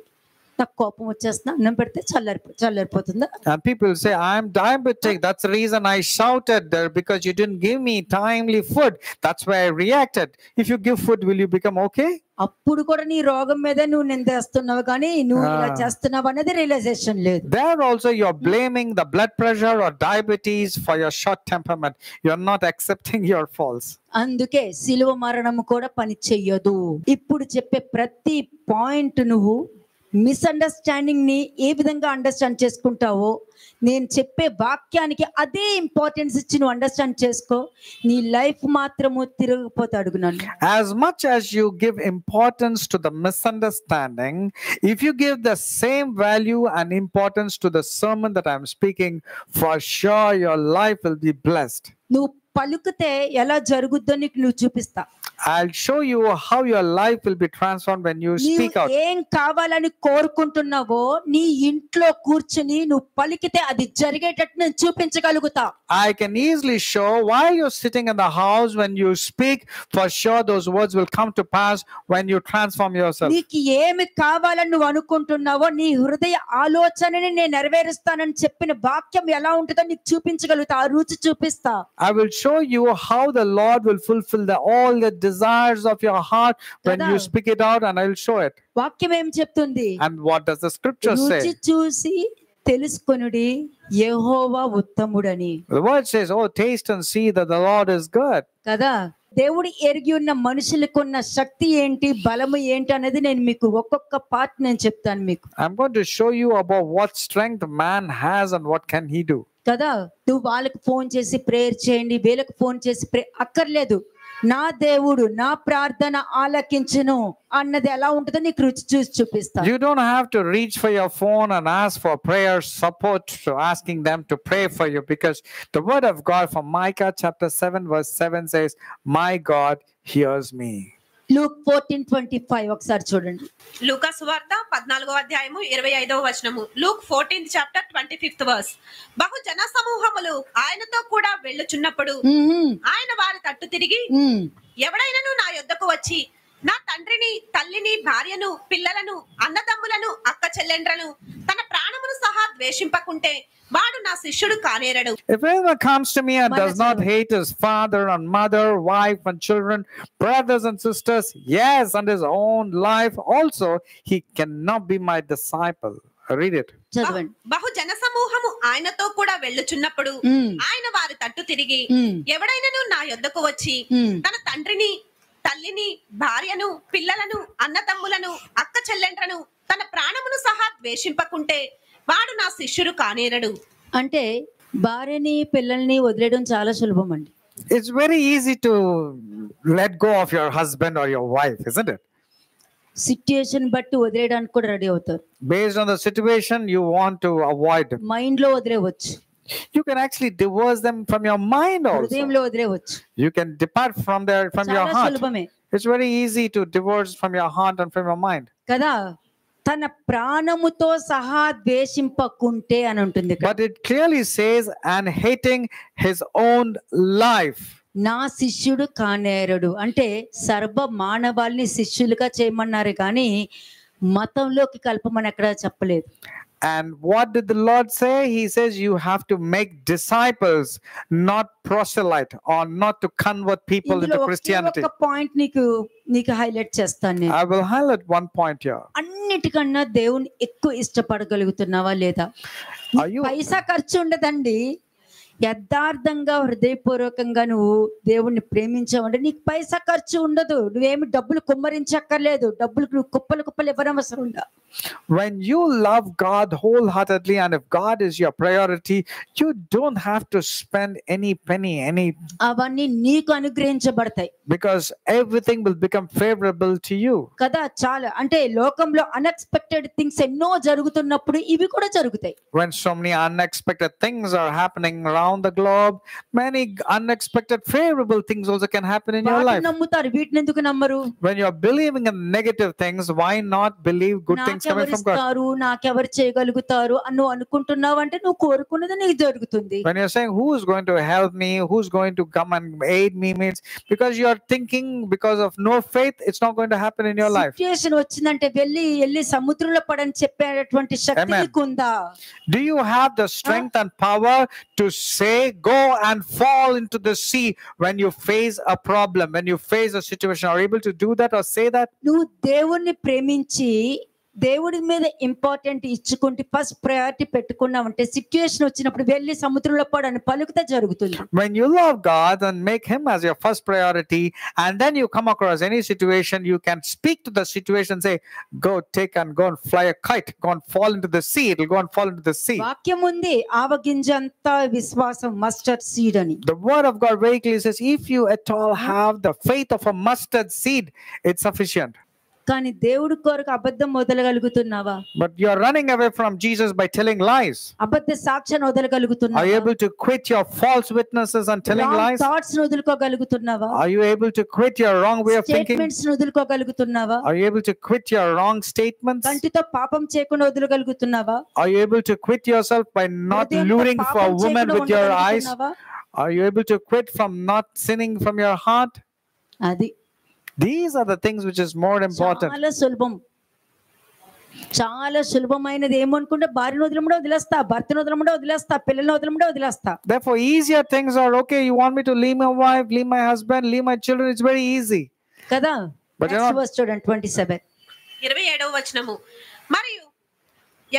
నాకు కోపం వచ్చేస్తున్నా, అన్నం పెడితే చల్లారిపోతుందా? And people say, I'm diabetic, that's the reason I shouted there because you didn't give me timely food, that's why I reacted. If you give food, will you become okay? అప్పుడు కూడా నీ రోగం మీద నువ్వు నిందేస్తున్నావు కానీ నువ్వు ఇలా చేస్తున్నావు అనేది రియలైజేషన్ లేదు. There also you're blaming the blood pressure or diabetes for your short temperament. You're not accepting your faults. అందుకే సిలువ మరణం కూడా పని చెయ్యదు. ఇప్పుడు చెప్పే ప్రతి పాయింట్ నువ్వు మిస్అండర్స్టాండింగ్ ని ఏ విధంగా అండర్స్టాండ్ చేసుకుంటావో, నేను చెప్పే వాక్యానికి అదే ఇంపార్టెన్స్ ఇచ్చి నువ్వు అండర్స్టాండ్ చేసుకో, నీ లైఫ్ మాత్రము తిరగపోతే అడుగునాను. As much as you give importance to the misunderstanding, if you give the same value and importance to the sermon that I'm speaking, for sure your life will be blessed. నువ్వు పలుకుతే ఎలా జరుగుద్దో నీకు నువ్వు చూపిస్తా. I'll show you how your life will be transformed when you speak out. ఏం కావాలని కోరుకుంటున్నావో నీ ఇంట్లో కూర్చుని నువ్వు పలికితే అది జరిగేటట్టు నేను చూపించగలుగుతా. I can easily show while you're sitting in the house, when you speak, for sure those words will come to pass when you transform yourself. నీకు ఏమి కావాలని నువ్వు అనుకుంటున్నావో నీ హృదయ ఆలోచనని నేను నెరవేరుస్తానని చెప్పిన వాక్యం ఎలా ఉంటుందో నీకు చూపించగలుగుతా, ఆ రుచి చూపిస్తా. I will show you how the Lord will fulfill all the desires of your heart when you speak it out, and I will show it. వాక్యం ఏం చెప్తుంది? And what does the scripture say? రుచి చూసి తెలుసుకొనుడి యెహోవా ఉత్తముడని. The word says, oh, taste and see that the Lord is good. కదా, దేవుడు ఎరిగి ఉన్న మనుషులకు ఉన్న శక్తి ఏంటి, బలము ఏంటి అనేది నేను మీకు ఒక్కొక్క పార్ట్ నేను చెప్తాను మీకు. I'm going to show you about what strength man has and what can he do. కదా, నువ్వు వాళ్ళకి ఫోన్ చేసి ప్రేయర్ చేయండి, వీళ్ళకి ఫోన్ చేసి అక్కర్లేదు. నా దేవుడు నా ప్రార్థన ఆలకించును అన్నది ఎలా ఉంటుందో నీకు రుచి చూసి చూపిస్తా. You don't have to reach for your phone and ask for prayer support to asking them to pray for you, because the word of God from Micah chapter 7 verse 7 says, my God hears me. Luke 14:25 ఒకసారి చూడండి. లూకా సువార్త 14వ అధ్యాయము 25వ వచనము. Luke 14th chapter 25th verse. బహు జన సమూహములు ఆయనతో కూడా వెళ్ళుచున్నప్పుడు ఆయన వారి తట్టు తిరిగి, ఎవడైనను నా యొద్దకు వచ్చి నా తండ్రిని, తల్లిని, భార్యను, పిల్లలను, అన్నదమ్ములను, అక్క చెల్లెండ్రను, తన ప్రాణమును సహా ద్వేషింపకుంటే వాడు నా శిష్యుడు కానేరడు. If anyone comes to me and does not hate his father and mother, wife and children, brothers and sisters, yes, and his own life also, he cannot be my disciple. Read it. చదవండి. బహు జన సమూహము ఆయనతో కూడా వెళ్ళుచున్నప్పుడు ఆయన వారి తట్టు తిరిగి, ఎవడైనను నా యొద్దకు వచ్చి తన తండ్రిని, తల్లిని, భార్యను, పిల్లలను, అన్నతమ్ములను, అక్క చెల్లెండ్రను, తన ప్రాణమును సహా ద్వేషింపకుంటే వాడు నా శిష్యుడు కానేరడు. అంటే భార్యని పిల్లల్ని వదిలేయడం చాలా సులభం అండి. It's very easy to let go of your husband or your wife, isn't it? Situation బట్టి వదిలేయడానికి కూడా రెడీ అవుతారు. Based on the situation, you want to avoid them. Mind లో వదిలేవచ్చు, You can actually divorce them from your mind also. హృదయంలో వదిలేవచ్చు. You can depart from your చాలా heart. సులభమే It's very easy to divorce from your heart and from your mind. కదా. తన ప్రాణముతో సహా ద్వేషింపకుంటే అని ఉంటుంది. But it clearly says, and hating his own life. నా శిష్యుడు కానేరడు అంటే సర్వ మానవాల్ని శిష్యులుగా చేయమన్నారు కానీ మతంలోకి కలపమని ఎక్కడ చెప్పలేదు. And what did the Lord say? He says you have to make disciples, not proselyte, or not to convert people into Christianity. ఒక పాయింట్ నీకు హైలైట్ చేస్తాను నేను. I will highlight one point here. అన్నిటికన్నా దేవుని ఎక్కువ ఇష్టపడగలుగుతున్నావా లేదా? పైసా ఖర్చు ఉండదండి. యథార్థంగా హృదయపూర్వకంగా నువ్వు దేవుణ్ణి ప్రేమించావంటే నీకు పైసా ఖర్చు ఉండదు. నువ్వేమి డబ్బులు కుమ్మరించక్కర్లేదు. డబ్బులు నువ్వు కుప్పలు ఇవ్వనవసరం ఉందా? When you love God wholeheartedly, and if God is your priority, you don't have to spend any penny, అవన్నీ నీకు అనుగ్రహించబడతాయి. because everything will become favorable to you. కదా. చాలా అంటే లోకంలో అన్ఎక్స్పెక్టెడ్ థింగ్స్ ఎన్నో జరుగుతున్నప్పుడు ఇవి కూడా జరుగుతాయి. When so many unexpected things are happening around the globe, many unexpected favorable things also can happen in your life. నమ్ముతారు, వీటిని ఎందుకు నమ్మరు? When you're believing in negative things, why not believe good things coming from God? నాకెవరు చేయగలుగుతారు అని నువ్వు అనుకుంటున్నావు అంటే నువ్వు కోరుకున్నది నీకు జరుగుతుంది. When you're saying who is going to help me, who's going to come and aid me, means because you're thinking because of no faith, it's not going to happen in your life. Situation వచ్చిందంటే వెళ్ళి సముద్రంలో పడని చెప్పేటువంటి శక్తి నీకుందా? Do you have the strength and power to say go and fall into the sea when you face a problem, when you face a situation? Are you able to do that or say that? నువ్వు దేవుణ్ణి ప్రేమించి దేవుడి మీద ఇంపార్టెంట్ ఇచ్చుకుంటే ఫస్ట్ ప్రయారిటీ పెట్టుకున్నావంటే సిట్యుయేషన్ వచ్చినప్పుడు వెళ్ళి సముద్రంలో పడని పలుకుతే జరుగుతుంది. When you love God and make him as your first priority, and then you come across any situation, you can speak to the situation, say go and fly a kite, go and fall into the sea. It will go and fall into the sea. వాక్యం ఉంది, ఆవగింజంత విశ్వాసం మస్టర్డ్ సీడ్ అని. The word of God very clearly says if you at all have the faith of a mustard seed, it's sufficient. కానీ దేవుడి కొరకు అబద్ధం వదలగలుగుతున్నావా? But you are running away from Jesus by telling lies. అబద్ధ సాక్ష్యాన్ని వదలగలుగుతున్నావా? Are you able to quit your false witnesses and telling lies? Thoughts ని వదులుకోగలుగుతున్నావా? Are you able to quit your wrong way of thinking? Statements ని వదులుకోగలుగుతున్నావా? Are you able to quit your wrong statements? కంటితో పాపం చేయకుండా వదలగలుగుతున్నావా? Are you able to quit yourself by not luring for a woman with your eyes? Are you able to quit from not sinning from your heart? అది These are the things which is more important. చాలా సులభమైనది ఏమనుకుంటే భార్యను వదలమంటే వదిలేస్తా, భర్తను వదలమంటే వదిలేస్తా, పిల్లల్ని వదలమంటే వదిలేస్తా. Therefore easier things are okay. You want me to leave my wife, leave my husband, leave my children, it's very easy. కదా. But చూడండి 27 27వ వచనము. మరియు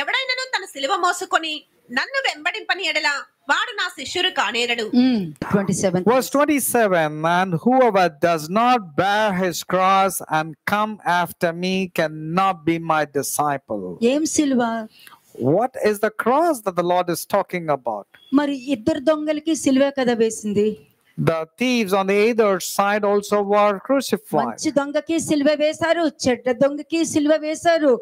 ఎవడైనను తన సిలువ మోసుకొని నన్ను వెంబడింపని ఎడల వాడు నా శిష్యుడు కానేరడు. 27 Verse 27, and whoever does not bear his cross and come after me cannot be my disciple. ఏం సిలువ? What is the cross that the Lord is talking about? మరి ఇద్దరు దొంగలకి సిలువే కదా వేసింది. The thieves on the other side also were crucified. మంచి దొంగకి సిలువ వేశారు, చెడ్డ దొంగకి సిలువ వేశారు.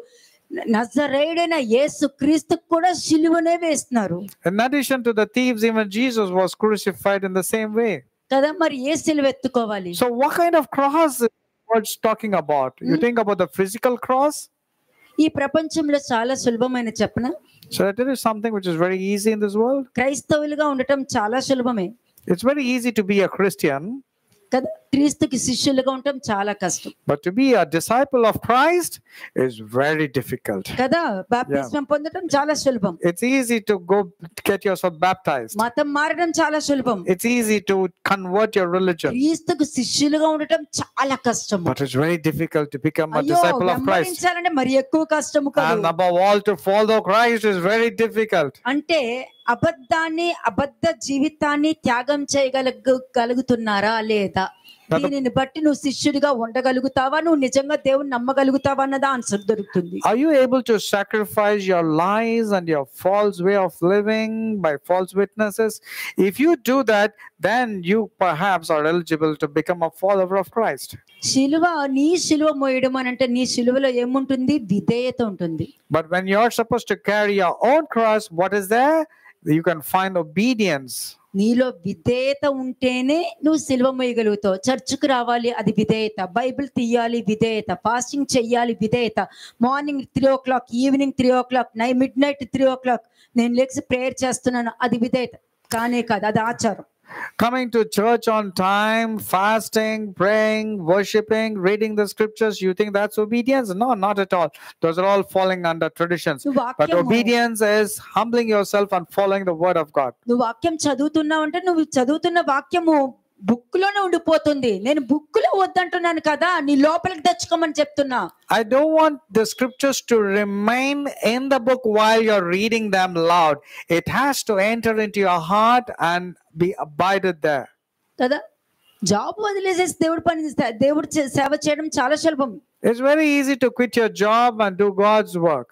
నజరేయుడైన యేసు క్రీస్తుకు కూడా సిలువనే వేస్తున్నారు. In addition to the thieves, even Jesus was crucified in the same way. కదా. మరి ఏ సిలువ ఎత్తుకోవాలి? So what kind of cross is God talking about? You think about the physical cross? ఈ ప్రపంచంలో చాలా సులభమైన చెప్పన. So that is something which is very easy in this world. క్రైస్తవులుగా ఉండటం చాలా సులభమే. It's very easy to be a Christian. కదా. క్రీస్తుకి శిష్యులుగా ఉండటం చాలా కష్టం But to be a disciple of Christ is very difficult. కదా. బాప్తిస్మం పొందడం చాలా సులభం, It's easy to go get yourself baptized. మతం మారడం చాలా సులభం, It's easy to convert your religion. క్రీస్తుకు శిష్యులుగా ఉండటం చాలా కష్టం. But it's very difficult to become a అయ్యో, disciple of Christ. వెంబడించాలంటే మరి ఎక్కువ కష్టము And కదా. above all, to follow Christ is very difficult. అంటే అబద్ధ జీవితాన్ని త్యాగం చేయగలుగుతున్నారా లేదా, దీనిని బట్టి నువ్వు శిష్యుడిగా ఉండగలుగుతావా, నువ్వు నిజంగా దేవుని నమ్మగలుగుతావా అన్నదా ఆన్సర్ దొరుకుతుంది. Are you able to sacrifice your lies and your false way of living by false witnesses? If you do that, then you perhaps are eligible to become a follower of Christ. నీ శిలువ మోయడం అని అంటే నీ శిలువలో ఏముంటుంది, విధేయత ఉంటుంది. But when you're supposed to carry your own cross, what is there? You can find obedience. నీలో విధేయత ఉంటేనే నువ్వు సిలువ మోయగలుగుతావు. చర్చికి రావాలి, అది విధేయత. బైబిల్ తీయాలి, విధేయత. ఫాస్టింగ్ చెయ్యాలి, విధేయత. Morning 3 o'clock, evening 3 o'clock, mid night 3 o'clock నేను లేచి ప్రేయర్ చేస్తున్నాను, అది విధేయత కానే కాదు, అది ఆచారం. Coming to church on time, fasting, praying, worshipping, reading the scriptures, you think that's obedience? No, not at all. Those are all falling under traditions. But obedience is humbling yourself and following the word of God. నువ్వు వాక్యం చదువుతున్నావు అంటే నువ్వు చదువుతున్న వాక్యము బుక్ లోనే ఉండిపోతుంది. నేను బుక్ లో వద్దంటున్నాను కదా, నీ లోపలికి తెచ్చుకోమని చెప్తున్నా. I don't want the scriptures to remain in the book while you're reading them loud. It has to enter into your heart and be abided there. కదా, జాబ్ వదిలేసేసి దేవుడు సేవ చేయడం చాలా సులభం. It's very easy to quit your job and do God's work.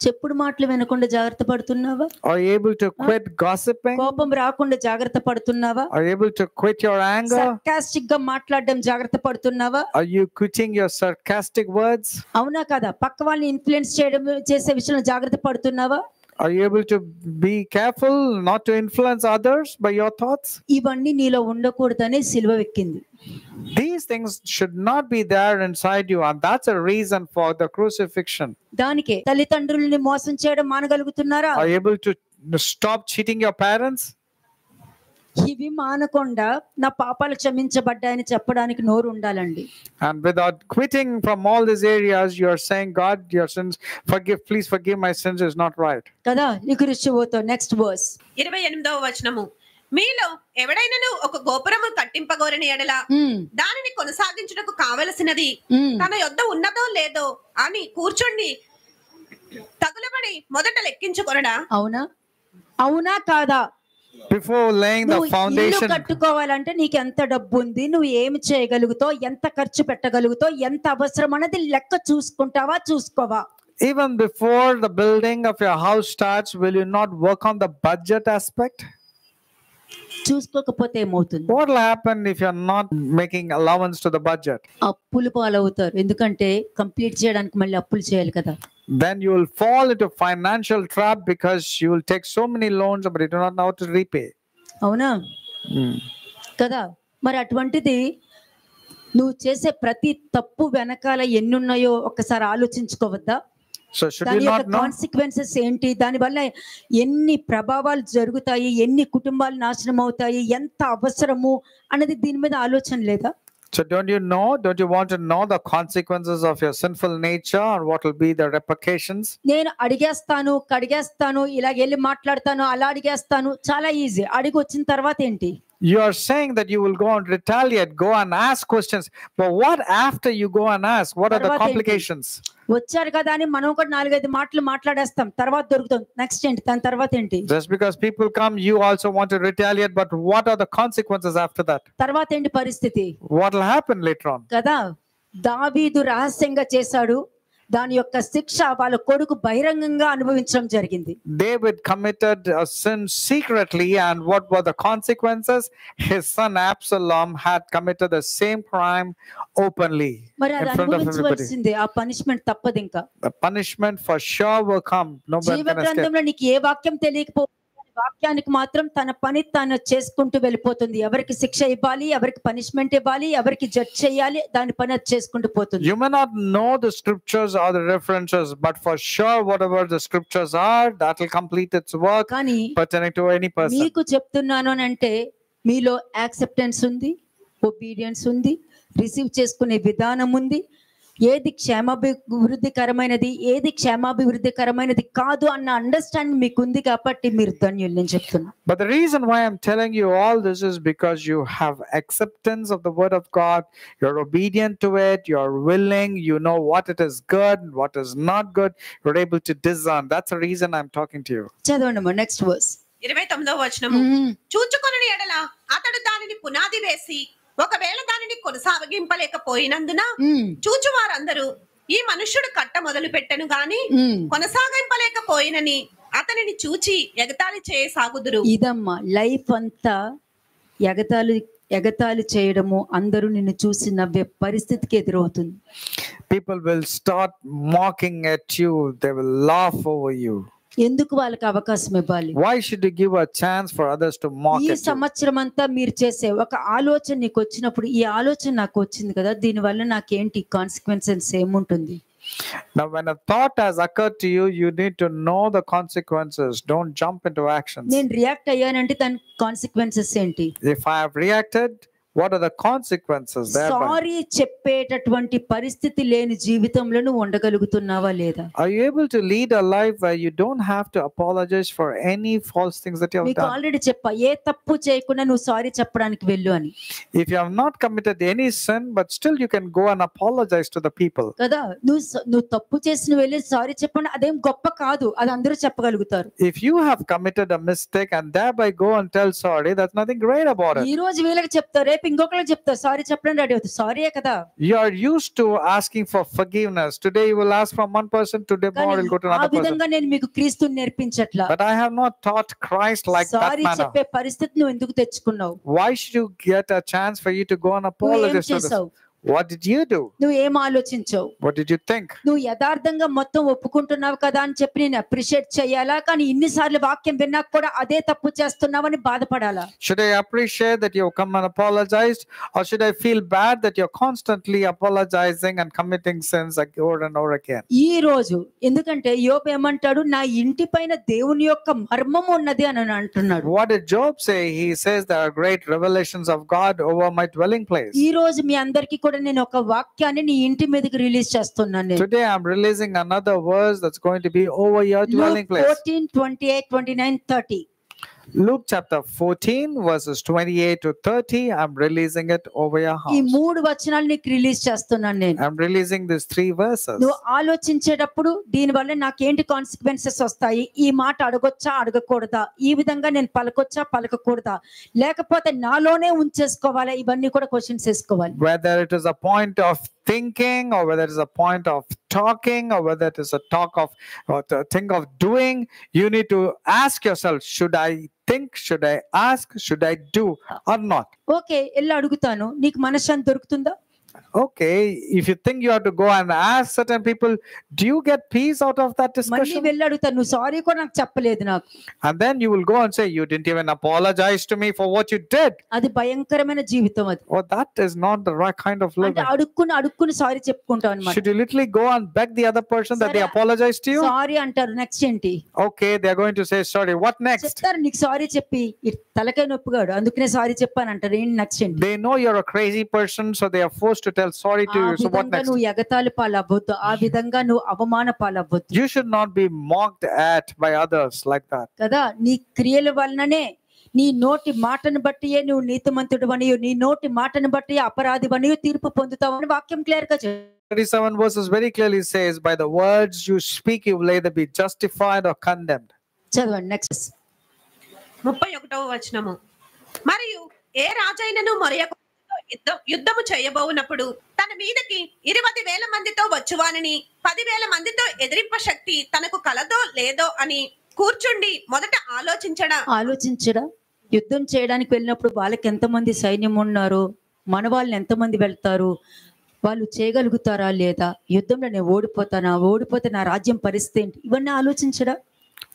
చెప్పుడు మాటలు వినకుండా జాగ్రత్త పడుతున్నావా? Are you able to quit gossiping? కోపం రాకుండా జాగ్రత్త పడుతున్నావా? Are you able to quit your anger? Sarcastic గా మాట్లాడడం జాగ్రత్త పడుతున్నావా? Are you quitting your sarcastic words? అవునా కదా, పక్క వాళ్ళని ఇన్ఫ్లుయెన్స్ చేసే విషయంలో జాగ్రత్త పడుతున్నావా? Are you able to be careful not to influence others by your thoughts? ఇవన్నీ నీలో ఉండకూడదని సిలువ ఎక్కింది. These things should not be there inside you, and that's a reason for the crucifixion. దానికే తల్లిదండ్రులని మోసం చేయడం మానగలుగుతున్నారా? Are you able to stop cheating your parents? ఇవి మానకుండా నా పాపాలు క్షమించబడ్డాయని చెప్పడానికి నోరు ఉండాలండి. And without quitting from all these areas, you are saying, God, your sins, please forgive my sins, is not right. కదా, నీకు రుచిపోతావు. నెక్స్ట్ వర్స్ 28వ వచనము. మీలో ఎవడైనను ఒక గోపురము కట్టింపగోరని ఎడల దానిని కొనసాగించుటకు కావలసినది తన యొద్ద ఉన్నదో లేదో అని కూర్చొని తగులబడి మొదట లెక్కించుకొనడా? అవునా కాదా? Before laying the foundation, కట్టుకోవాలంటే నీకు ఎంత డబ్బు ఉంది, నువ్వు ఏమి చేయగలుగుతావు, ఎంత ఖర్చు పెట్టగలుగుతావు, ఎంత అవసరం అనేది లెక్క చూసుకోవా? Even before the building of your house starts, will you not work on the budget aspect? చూసుకోకపోతే ఏమవుతుంది? What will happen if you're not making allowance to the budget? అప్పులు పాలవుతారు. ఎందుకంటే కంప్లీట్ చేయడానికి మళ్ళీ అప్పులు చేయాలి కదా. Then you will fall into financial trap because you will take so many loans but you do not know how to repay. అవునా కదా? మరి అటువంటిది నువ్వు చేసే ప్రతి తప్పు వెనకాల ఎన్ని ఉన్నాయో ఒక్కసారి ఆలోచించుకోవద్దా? So should you not know consequences ఏంటి, దాని వల్ల ఎన్ని ప్రభావాలు జరుగుతాయి, ఎన్ని కుటుంబాలు నాశనం అవుతాయి, ఎంత అవసరము అన్నది దీని మీద ఆలోచన లేదా? So don't you want to know the consequences of your sinful nature or what will be the repercussions? నేను అడిగేస్తాను, కడిగేస్తాను, ఇలా వెళ్ళి మాట్లాడతాను, అలా అడిగేస్తాను, చాలా ఈజీ. అడిగి వచ్చిన తర్వాత ఏంటి? You are saying that you will go and retaliate, go and ask questions. But what after you go and ask? What are the complications? వచ్చారు కదా అని మనం కూడా 4-5 మాటలు మాట్లాడేస్తాం, తర్వాత దొరుకుతాం. నెక్స్ట్ ఏంటి? దాని తర్వాత ఏంటి? Just because people come, you also want to retaliate, but what are the consequences after that? తర్వాత ఏంటి పరిస్థితి? What will happen later on? కదా, దావీదు రహస్యంగా చేశాడు, దాని యొక్క శిక్ష వాళ్ళ కొడుకు బహిరంగంగా అనుభవించడం జరిగింది. David committed a sin secretly, and what were the consequences? His son Absalom had committed the same crime openly మరి in అది front of everybody. అనుభవించవలసిందే. ఆ పనిష్మెంట్ తప్పదు. ఇంకా The punishment for sure will come. No one జీవ can escape. గ్రంథంలో నీకు ఏ వాక్యం తెలియకపో వాక్యానికి మాత్రం తన పని తాను చేసుకుంటూ వెళ్ళిపోతుంది. ఎవరికి శిక్ష ఇవ్వాలి, ఎవరికి పనిష్మెంట్ ఇవ్వాలి, ఎవరికి జడ్జ్ చేయాలి, దాని పని అది చేసుకుంటూ పోతుంది. You may not know the scriptures or the references, but for sure whatever the scriptures are, that will complete its work కానీ pertaining to any person. మీకు చెప్తున్నాను అని అంటే మీలో యాక్సెప్టెన్స్ ఉంది, ఒబీడియన్స్ ఉంది, రిసీవ్ చేసుకునే విధానం ఉంది. ఏది క్షేమాభివృద్ధికరమైనది, ఏది క్షేమాభివృద్ధికరమైనది కాదు అన్న అండర్స్టాండింగ్ మీకు ఉంది కాబట్టి మీరు ధన్యులు. నేను చెప్తున్నా. But the reason why I'm telling you all this is because you have acceptance of the word of God, you're obedient to it, you're willing, you know what it is good and what is not good, you're able to discern. That's the reason I'm talking to you. చదవండి నెక్స్ట్ వర్స్. 29వ వచనము. చూచుకొనుని ఎడల అతడు దానిని పునాది వేసి ఒకవేళ దానిని కొనసాగింపలేకపోయినందున చూచువారందరూ ఈ మనుష్యుడు కట్ట మొదలు పెట్టెను గాని కొనసాగింపలేకపోయినని అతనిని చూచి ఎగతాళి చేయసాగుదురు. ఇదమ్మా లైఫ్ అంతా ఎగతాళి చేయడము, అందరూ నిన్ను చూసి నవ్వే పరిస్థితికి ఎదురవుతుంది. People will start mocking at you, they will laugh over you. ఎందుకు వాళ్ళకి అవకాశం ఇవ్వాలి? Why should you give a chance for others to mock ఈ at you? సంవత్సరం అంతా మీరు చేసే ఒక ఆలోచన నీకు వచ్చినప్పుడు, ఈ ఆలోచన నాకు వచ్చింది కదా, దీని వల్ల నాకేంటి కాన్సిక్వెన్సెస్ ఏముంటుంది? Now when a thought has occurred to you, you need to know the consequences. Don't jump into actions. నేను రియాక్ట్ అయ్యానంటే దాని కాన్సిక్వెన్సెస్ ఏంటి? If I have reacted, what are the consequences thereby? Sorry చెప్పేటటువంటి పరిస్థితి లేని జీవితంలో నువ్వు ఉండగలుగుతున్నావా లేదా? Are you able to lead a life where you don't have to apologize for any false things that you have మీకు done? ఆల్రెడీ చెప్పా, ఏ తప్పు చేయకుండా నువ్వు సారీ చెప్పడానికి వెళ్ళు అని If you have not committed any sin, but still you can go and apologize to the people. కదా. నువ్వు తప్పు చేసిన వెళ్ళి సారీ చెప్పండి, అదేం గొప్ప కాదు, అది అందరూ చెప్పగలుగుతారు. If you have committed a mistake and thereby go and tell sorry, that's nothing great about it. ఈ రోజు వీళ్ళకి చెప్తారు, రేపు ఇంకొకరికి చెప్తారు, సారీ చెప్పడం రెడీ అవుతుంది. సారీయే కదా. You are used to asking for forgiveness. Today you will ask from one person, today more will go to ఆ another person. విధంగా నేను మీకు క్రీస్తుని నేర్పించట్లా. But I have not taught Christ like that sorry manner. చెప్పే పరిస్థితి నువ్వు ఎందుకు తెచ్చుకున్నావు? Why should you get a chance for you to go and నువ్వు ఏం apologize to this? చేసావు? What did you do? నువ్వు ఏం ఆలోచించావు? What did you think? నువ్వు యథార్థంగా మొత్తం ఒప్పుకుంటున్నావు కదా అని చెప్పి నేను అప్రిషియేట్ చేయాలా? కానీ ఇన్నిసార్లు వాక్యం విన్నాక కూడా అదే తప్పు చేస్తున్నావని బాధపడాలా? Should I appreciate that you have come and apologized, or should I feel bad that you're constantly apologizing and committing sins over and over again? ఈ రోజు ఎందుకంటే యోబు ఏమంటాడు, నా ఇంటి పైన దేవుని యొక్క మర్మం ఉన్నది అని అంటున్నాడు. What did Job say? He says there are great revelations of God over my dwelling place. ఈ రోజు మీ అందరికీ కూడా నేను ఒక వాక్యాన్ని నీ ఇంటి మీదకి రిలీజ్ చేస్తున్నాను. నేను Today I'm releasing another verse that's going to be over your dwelling place. 14, 28, 29, 30. Luke chapter 14 verses 28 to 30. I'm releasing it over your ఈ house. 3 వచనాలు నీకు రిలీజ్ చేస్తున్నాను నేను. I'm releasing these 3 verses. నువ్వు ఆలోచించేటప్పుడు దీని వల్ల నాకేంటి కాన్సిక్వెన్సెస్ వస్తాయి, ఈ మాట అడగొచ్చా అడగకూడదా, ఈ విధంగా నేను పలకొచ్చా పలకకూడదా, లేకపోతే నాలోనే ఉంచేసుకోవాలా, ఇవన్నీ కూడా క్వశ్చన్స్ వేసుకోవాలి. Whether it is a point of thinking, or whether it is a point of talking, or whether it is a talk of or the thing of doing, you need to ask yourself, should I think, should I ask, should I do or not? Okay, వెళ్ళి అడుగుతాను, నీకు మనశ్శాంతి దొరుకుతుందా? Okay, if you think you have to go and ask certain people, do you get peace out of that మళ్ళీ discussion? వెళ్ళి అడుగుతాను, నువ్వు సారీ కూడా నాకు చెప్పలేదు నాకు. And then you will go and say, you didn't even apologize to me for what you did. అది భయంకరమైన జీవితం అది. Oh, that is not the right kind of అంటే living. అడుక్కుని సారీ చెప్పుకుంటావు అనమాట. Should you literally go and beg the other person that they apologize to you? Sorry అంటారు, నెక్స్ట్ ఏంటి? Okay, they're going to say sorry. What next? చెప్తారు నీకు సారీ చెప్పి, తలకాయ నొప్పిగాడు అందుకనే సారీ చెప్పాను అంటారు. ఏంటి నెక్స్ట్ ఏంటి? They know you're a crazy person, so they are forced to tell sorry to ఆ you. So what విధంగా next? నువ్వు ఎగతాళి పాలవ్వద్దు, ఆ విధంగా నువ్వు అవమాన పాలవ్వద్దు You should not be mocked at by others like that. కదా. నీ క్రియల వలననే, నీ నోటి మాటను బట్టియే నువ్వు నీతిమంతుడు అనియు, నీ నోటి మాటను బట్టి అపరాధి అనియు తీర్పు పొందుతావని వాక్యం క్లియర్ గా 37 verses very clearly says, by the words you speak, you will either be justified or condemned. చదవండి నెక్స్ట్. 31వ వచనము. మరియు ఏ రాజైనను మరియొక యుద్ధము చేయబోనప్పుడు తన మీదకి 20,000 మందితో వచ్చువానిని 10,000 మందితో ఎదిరింప శక్తి తనకు కలదో లేదో అని కూర్చుండి మొదట ఆలోచించడా. యుద్ధం చేయడానికి వెళ్ళినప్పుడు వాళ్ళకి ఎంతమంది సైన్యం ఉన్నారు, మన వాళ్ళని ఎంతమంది వెళ్తారు, వాళ్ళు చేయగలుగుతారా లేదా, యుద్ధంలో నేను ఓడిపోతే నా రాజ్యం పరిస్థితి ఏంటి, ఇవన్నీ ఆలోచించడా.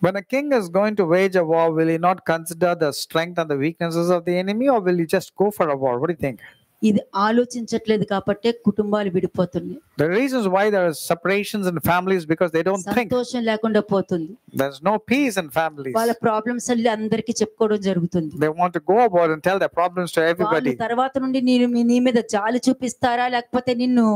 When a king is going to wage a war, will he not consider the strength and the weaknesses of the enemy, or will he just go for a war? What do you think? ఇది ఆలోచించట్లేదు కాబట్టే కుటుంబాలు విడిపోతున్నాయి. The reasons why there are separations in families because they don't think. సంతోషం లేకుండా పోతుంది. There's no peace in families. వాళ్ళ ప్రాబ్లమ్స్ అన్ని అందరికీ చెప్పుకోవడం జరుగుతుంది. They want to go about and tell their problems to everybody. వాళ్ళు తర్వాత నుండి నీ మీద జాలి చూపిస్తారా లేకపోతే నిన్ను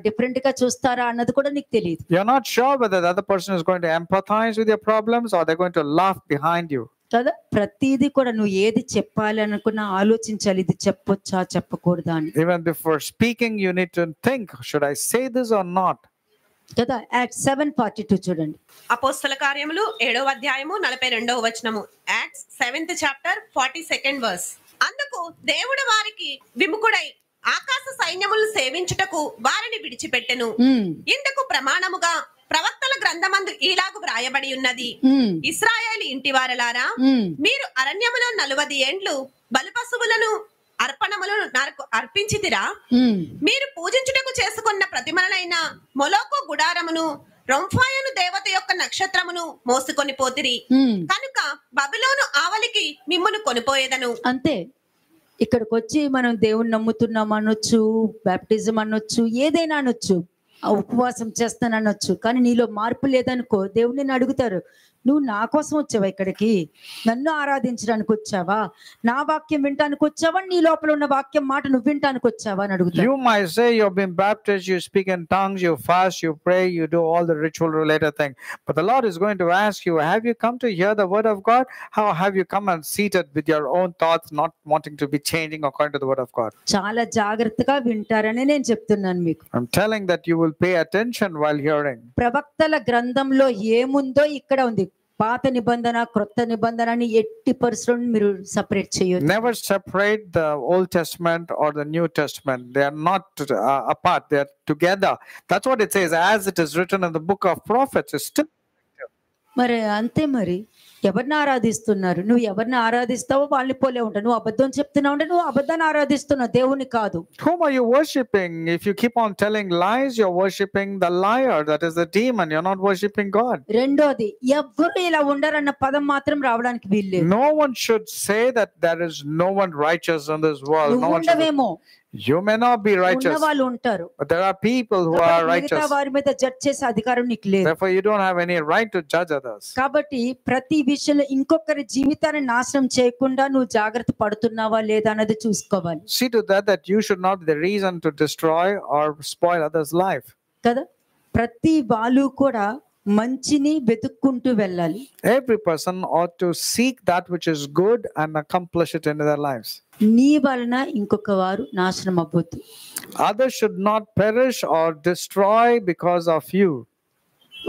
డిఫరెంట్ గా చూస్తారా అన్నది కూడా నీకు తెలియదు. You're not sure whether the other person is going to empathize with your problems or they're going to laugh behind you. కదా, ప్రతిదీ కూడా నువ్వు ఏది చెప్పాలి అనుకున్నా ఆలోచించాలి, ఇది చెప్పొచ్చా చెప్పకూడదా అని. Even before speaking, you need to think, should I say this or not? కదా, Acts 7:42 చూడండి. అపోస్తల కార్యములు 7వ అధ్యాయము 42వ వచనము. Acts 7th chapter 42nd verse. అందుకు దేవుడు వారికి విముఖుడై ఆకాశ సైన్యములు సేవించుటకు వారిని విడిచిపెట్టెను. ఇందుకు ప్రమాణముగా ప్రవక్తల గ్రంథమందు ఈలాగు వ్రాయబడి ఉన్నది, ఇశ్రాయేలు ఇంటివారలారా, మీరు అరణ్యములో 40 ఏండ్లు బలిపశువులను అర్పణములను నాకు అర్పించితిరా. మీరు పూజించుటకు చేసుకున్న ప్రతిమలైన మొలోకు గుడారమును రొంఫాయను దేవత యొక్క నక్షత్రమును మోసుకొని పోతిరి. కనుక బబిలోను ఆవలికి మిమ్మును కొనిపోయేదను. అంతే. ఇక్కడికి వచ్చి మనం దేవుని నమ్ముతున్నాం అనొచ్చు, బాప్టిజం అనొచ్చు, ఏదైనా అనొచ్చు, ఉపవాసం చేస్తాను అనొచ్చు, కానీ నీలో మార్పు లేదనుకో దేవుడిని అడుగుతారు, నువ్వు నా కోసం వచ్చావా, ఇక్కడికి నన్ను ఆరాధించడానికి వచ్చావా, నా వాక్యం వినటానికి వచ్చావా, నీ లోపల ఉన్న వాక్యం మాట నువ్వు వినటానికి వచ్చావా అని అడుగుతారు. You might say you've been baptized, you speak in tongues, you fast, you pray, you do all the ritual related thing, but the Lord is going to ask you, have you come to hear the word of God? How have you come and seated with your own thoughts, not wanting to be changing according to the word of God? చాలా జాగ్రత్తగా వింటారని నేను చెప్తున్నాను మీకు. I'm telling that you will pay attention while hearing. ప్రవక్తల గ్రంథంలో ఏముందో ఇక్కడ ఉంది. పాత నిబంధన క్రొత్త నిబంధన అని ఎట్టి పరిస్థితుల్లో మీరు సెపరేట్ చేయొద్దు. Never separate the Old Testament or the New Testament. They are not apart, they are together. That's what it says, as it is written in the book of prophets. It's still మరి అంతే. మరి ఎవరిని ఆరాధిస్తున్నారు? నువ్వు ఎవరిని ఆరాధిస్తావో వాళ్ళని పోలే ఉంటావు. నువ్వు అబద్ధం చెప్తున్నావు అంటే నువ్వు అబద్ధాన్ని ఆరాధిస్తున్నావు, దేవుని కాదు. Whom are you worshipping? If you keep on telling lies, you're worshipping the liar, that is the demon. You're not worshipping God. రెండోది, ఎవ్వరు ఇలా ఉండరన్న పదం మాత్రం రావడానికి వీల్లేదు. No one should say that there is no one righteous in this world. No one should. You may not be righteous, ఉన్నవాళ్ళు ఉంటారు, but there are people who are righteous. వారి మీద జడ్జ్ చేసే అధికారం నీకు లేదు. Therefore you don't have any right to judge others. కాబట్టి ప్రతి విషయంలో ఇంకొకరి జీవితాన్ని నాశనం చేయకుండా నువ్వు జాగ్రత్త పడుతున్నావా లేదా అన్నది చూసుకోవాలి. See to that you should not be the reason to destroy or spoil others' life. కదా, ప్రతి వాళ్ళు కూడా మంచిని వెతుక్కుంటూ వెళ్ళాలి. Every person ought to seek that which is good and accomplish it in their lives. నీ వలన ఇంకొక వారు నాశనం అవ్వొద్దు. Others should not perish or destroy because of you.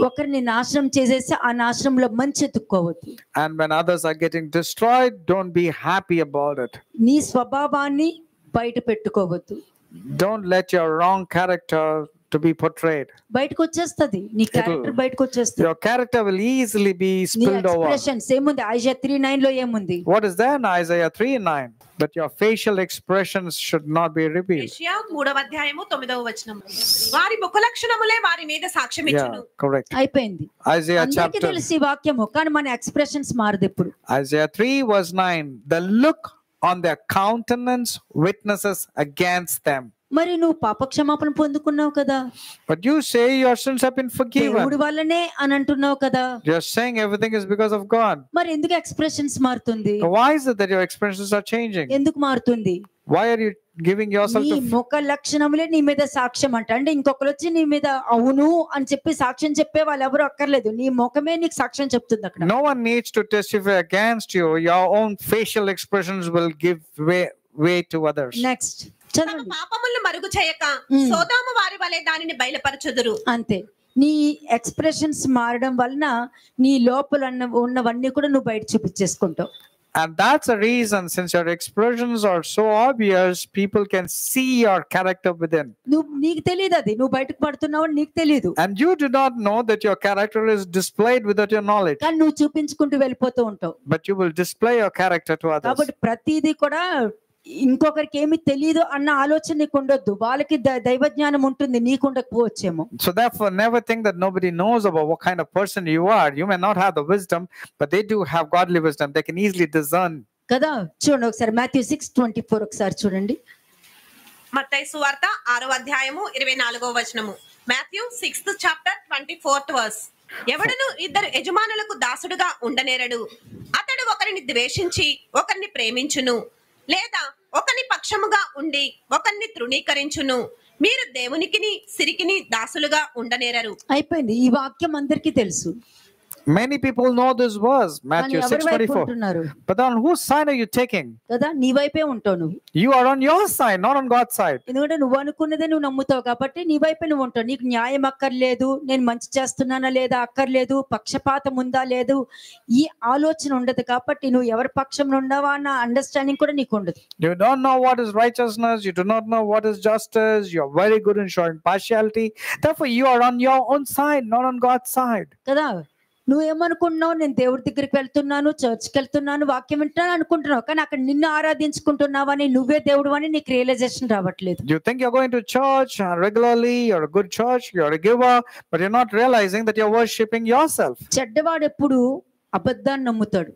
ఒకరిని నాశనం చేసేసి ఆ నాశనంలో మంచి ఎత్తుక్కోవద్దు. And when others are getting destroyed, don't be happy about it. నీ స్వభావాన్ని బయట పెట్టుకోవద్దు. Don't let your wrong character to be portrayed. బయటకు వచ్చేస్తది, నీ క్యారెక్టర్ బయటకు వచ్చేస్తుంది. Your character will easily be spilled over. Expressions ఏముంది? ఐజాయా 3:9 లో ఏముంది? What is there in Isaiah 3:9? That your facial expressions should not be revealed. యెషయా 3వ అధ్యాయము 9వ వచనం. వారి ముఖ లక్షణములే వారి మీద సాక్ష్యం ఇచ్చును. Correct. అయిపోయింది. Isaiah అందరికీ chapter. తెలిసి వాక్యము, కానీ మన ఎక్స్ప్రెషన్స్ మారదు ఎప్పుడు. Isaiah 3:9. The look on their countenance witnesses against them. మరి నువ్వు పాపక్షమాపణ పొందుకున్నావు కదా, But you say your sins have been forgiven. దేవుడి వల్లనే అని అంటున్నావు కదా, You're saying everything is because of God. మరి ఎందుకు ఎక్స్ప్రెషన్స్ మారుతుంది? Why is it that your expressions are changing? ఎందుకు మారుతుంది? Why are you giving yourself నీ to ముఖ లక్షణములే నీ మీద సాక్ష్యం అంట. అంటే ఇంకొకరు వచ్చి నీ మీద అవును అని చెప్పి సాక్ష్యం చెప్పే వాళ్ళు ఎవరు అక్కర్లేదు, నీ ముఖమే నీకు సాక్ష్యం చెప్తుంది అక్కడ. No one needs to testify against you. Your own facial expressions will give way to others. Next తమ చదవండి. పాపములను మరుగు చేయక సోదోమ వారి వలె దానిని బయలుపరచుదురు. అంతే. నీ ఎక్స్ప్రెషన్స్ మారడం వలన నీ లోపల ఉన్నవన్నీ కూడా నువ్వు బయట చూపించేసుకుంటావు. And that's the reason, since your expressions are so obvious, people can see your character within. నీకు తెలియదు, అది నువ్వు బయటకు పడుతున్నావు నీకు తెలియదు. And you do not know that your character is displayed without your knowledge. కానీ నువ్వు చూపించుకుంటూ వెళ్ళిపోతూ ఉంటావు. But you will display your character to others. కాబట్టి ప్రతిదీ కూడా ఇంకొకరికి ఏమి తెలియదు అన్న ఆలోచన నీకు ఉండొద్దు. వాళ్ళకి దైవ జ్ఞానం ఉంటుంది, నీకు ఉండకపోవచ్చేమో. So therefore never think that nobody knows about what kind of person you are. You may not have the wisdom, but they do have godly wisdom. They can easily discern. కదా, చూడండి ఒకసారి Matthew 6:24 ఒకసారి చూడండి. మత్తయి సువార్త 6వ అధ్యాయము 24వ వచనము. Matthew 6th chapter 24th verse. ఎవడును ఇద్దరు యజమానులకు దాసుడుగా ఉండనేరడు. అతడు ఒకరిని ద్వేషించి ఒకరిని ప్రేమించును, లేదా ఒకని పక్షముగా ఉండి ఒకరిని తృణీకరించును. మీరు దేవునికిని సిరికిని దాసులుగా ఉండనేరరు. అయిపోయింది. ఈ వాక్యం అందరికీ తెలుసు. Many people know this verse, Matthew కానీ ఎవరి వైపు 6:24. ఉంటున్నారు But on whose side are you taking? కదా? నీ వైపే ఉంటావు నువ్వు. You are on your side, not on God's side. ఎందుకంటే నువ్వు అనుకున్నదే నువ్వు నమ్ముతావు కాబట్టి నీ వైపే నువ్వు ఉంటావు. నీకు న్యాయం అక్కర్లేదు, నేను మంచి చేస్తున్నానా లేదా అక్కర్లేదు, పక్షపాతం ఉందా లేదు, ఈ ఆలోచన ఉండదు. కాబట్టి నువ్వు ఎవరి పక్షంలో ఉండవా అన్న అండర్స్టాండింగ్ కూడా నీకు ఉండదు. You don't know what is righteousness. You do not know what is justice. You are very good in showing partiality. Therefore, you are on your own side, not on God's side. కదా? నువ్వేమనుకుంటున్నావు? నేను దేవుడి దగ్గరికి వెళ్తున్నాను, చర్చ్కి వెళ్తున్నాను, వాక్యం వింటున్నాను అనుకుంటున్నావు. కానీ అక్కడ నిన్ను ఆరాధించుకుంటున్నావని, నువ్వే దేవుడు అని నీకు రియలైజేషన్ రావట్లేదు. You think you're going to church regularly, you're a good church, you're a giver, but you're not realizing that you're worshipping yourself. చెడ్డవాడు ఎప్పుడు అబద్ధాన్ని నమ్ముతాడు.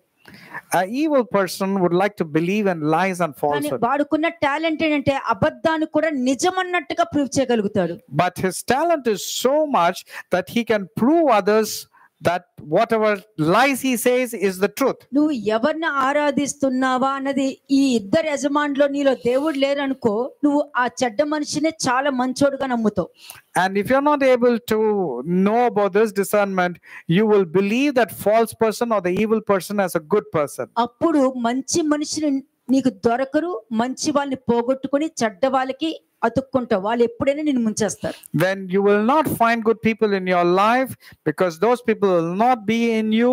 An evil person would like to believe in lies and కానీ falsehood. వాడుకున్న టాలెంట్ ఏంటంటే అబద్ధాన్ని కూడా నిజం అన్నట్టుగా ప్రూవ్ చేయగలుగుతాడు. But his talent is so much that he can prove others that whatever lies he says is the truth. నువ్వు ఎవరిని ఆరాధిస్తున్నావా అన్నది ఈ ఇద్దరు యజమానులో నీలో దేవుడు లేరనుకో, నువ్వు ఆ చెడ్డ మనిషినే చాలా మంచోడుగా నమ్ముతావు. And if you're not able to know about this discernment, you will believe that false person or the evil person as a good person. అప్పుడు మంచి మనిషిని నీకు దొరకరు, మంచి వాళ్ళని పోగొట్టుకుని చెడ్డ వాళ్ళకి అతుక్కుంటావు. వాళ్ళు ఎప్పుడైనా నిన్ను ముంచేస్తారు. Then you will not find good people in your life because those people will not be in you.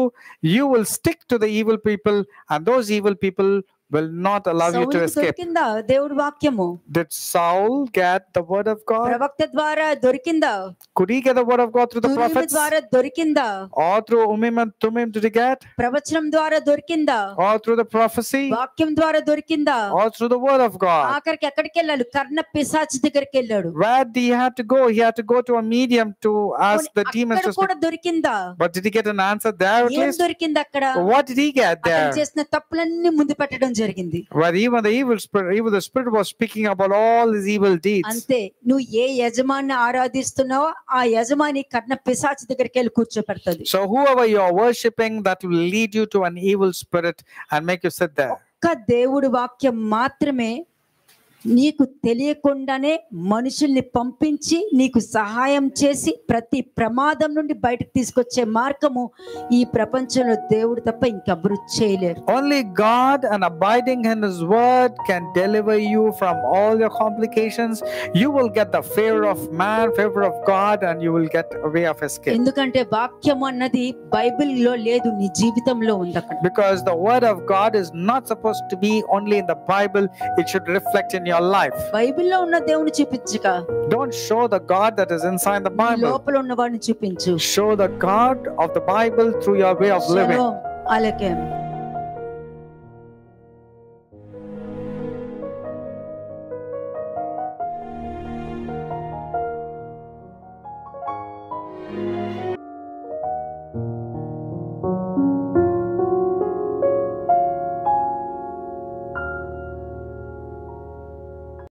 You will stick to the evil people, and those evil people will not allow you to సౌలుకి escape. దొరికిందా దేవుడి వాక్యము? Did Saul get the word of God? ప్రవక్త ద్వారా దొరికిందా? Could he get the word of God through the తురిమి prophets? ద్వారా దొరికిందా? Or through Umim and Tumim did he get? ప్రవచనం ద్వారా దొరికిందా? Or through the prophecy? వాక్యం ద్వారా దొరికిందా? Or through the word of God? ఆఖరికి ఎక్కడికి వెళ్ళాడు? కర్ణ పిశాచి దగ్గరికి వెళ్ళాడు. Where did he have to go? He had to go to a medium to ask the demons అక్కడ to కూడా దొరికిందా? But did he get an answer there at ఏం least? దొరికింది అక్కడ? What did he get there? అతను చేసిన తప్పులన్నీ ముందు పెట్టడం జరిగింది. Where even the evil spirit, even the spirit was speaking about all his evil deeds. అంతే. నువ్వు ఏ యజమాని ఆరాధిస్తున్నావో ఆ యజమాని కర్ణ పిశాచి దగ్గరికి వెళ్ళి కూర్చోపెడతది. So whoever you are worshipping, that will lead you to an evil spirit and make you sit there. ఒక్క దేవుడి వాక్యం మాత్రమే నీకు తెలియకుండానే మనుషుల్ని పంపించి నీకు సహాయం చేసి ప్రతి ప్రమాదం నుండి బయటకు తీసుకొచ్చే మార్గము ఈ ప్రపంచంలో దేవుడు తప్ప ఇంకెవ్వరూ చేయలేరు. Only God and abiding in his word can deliver you from all your complications. You will get the favor of man, favor of God, and you will get a way of escape. ఎందుకంటే వాక్యం అన్నది బైబిల్లో లేదు, నీ జీవితంలో ఉంది అక్కడ. Because the word of God is not supposed to be only in the Bible, it should reflect in your life. బైబిల్లో ఉన్న దేవుని చూపించక Don't show the God that is inside the Bible. లోపల ఉన్న వాడిని చూపించు. Show the God of the Bible through your way of living. Shalom అలైకుం.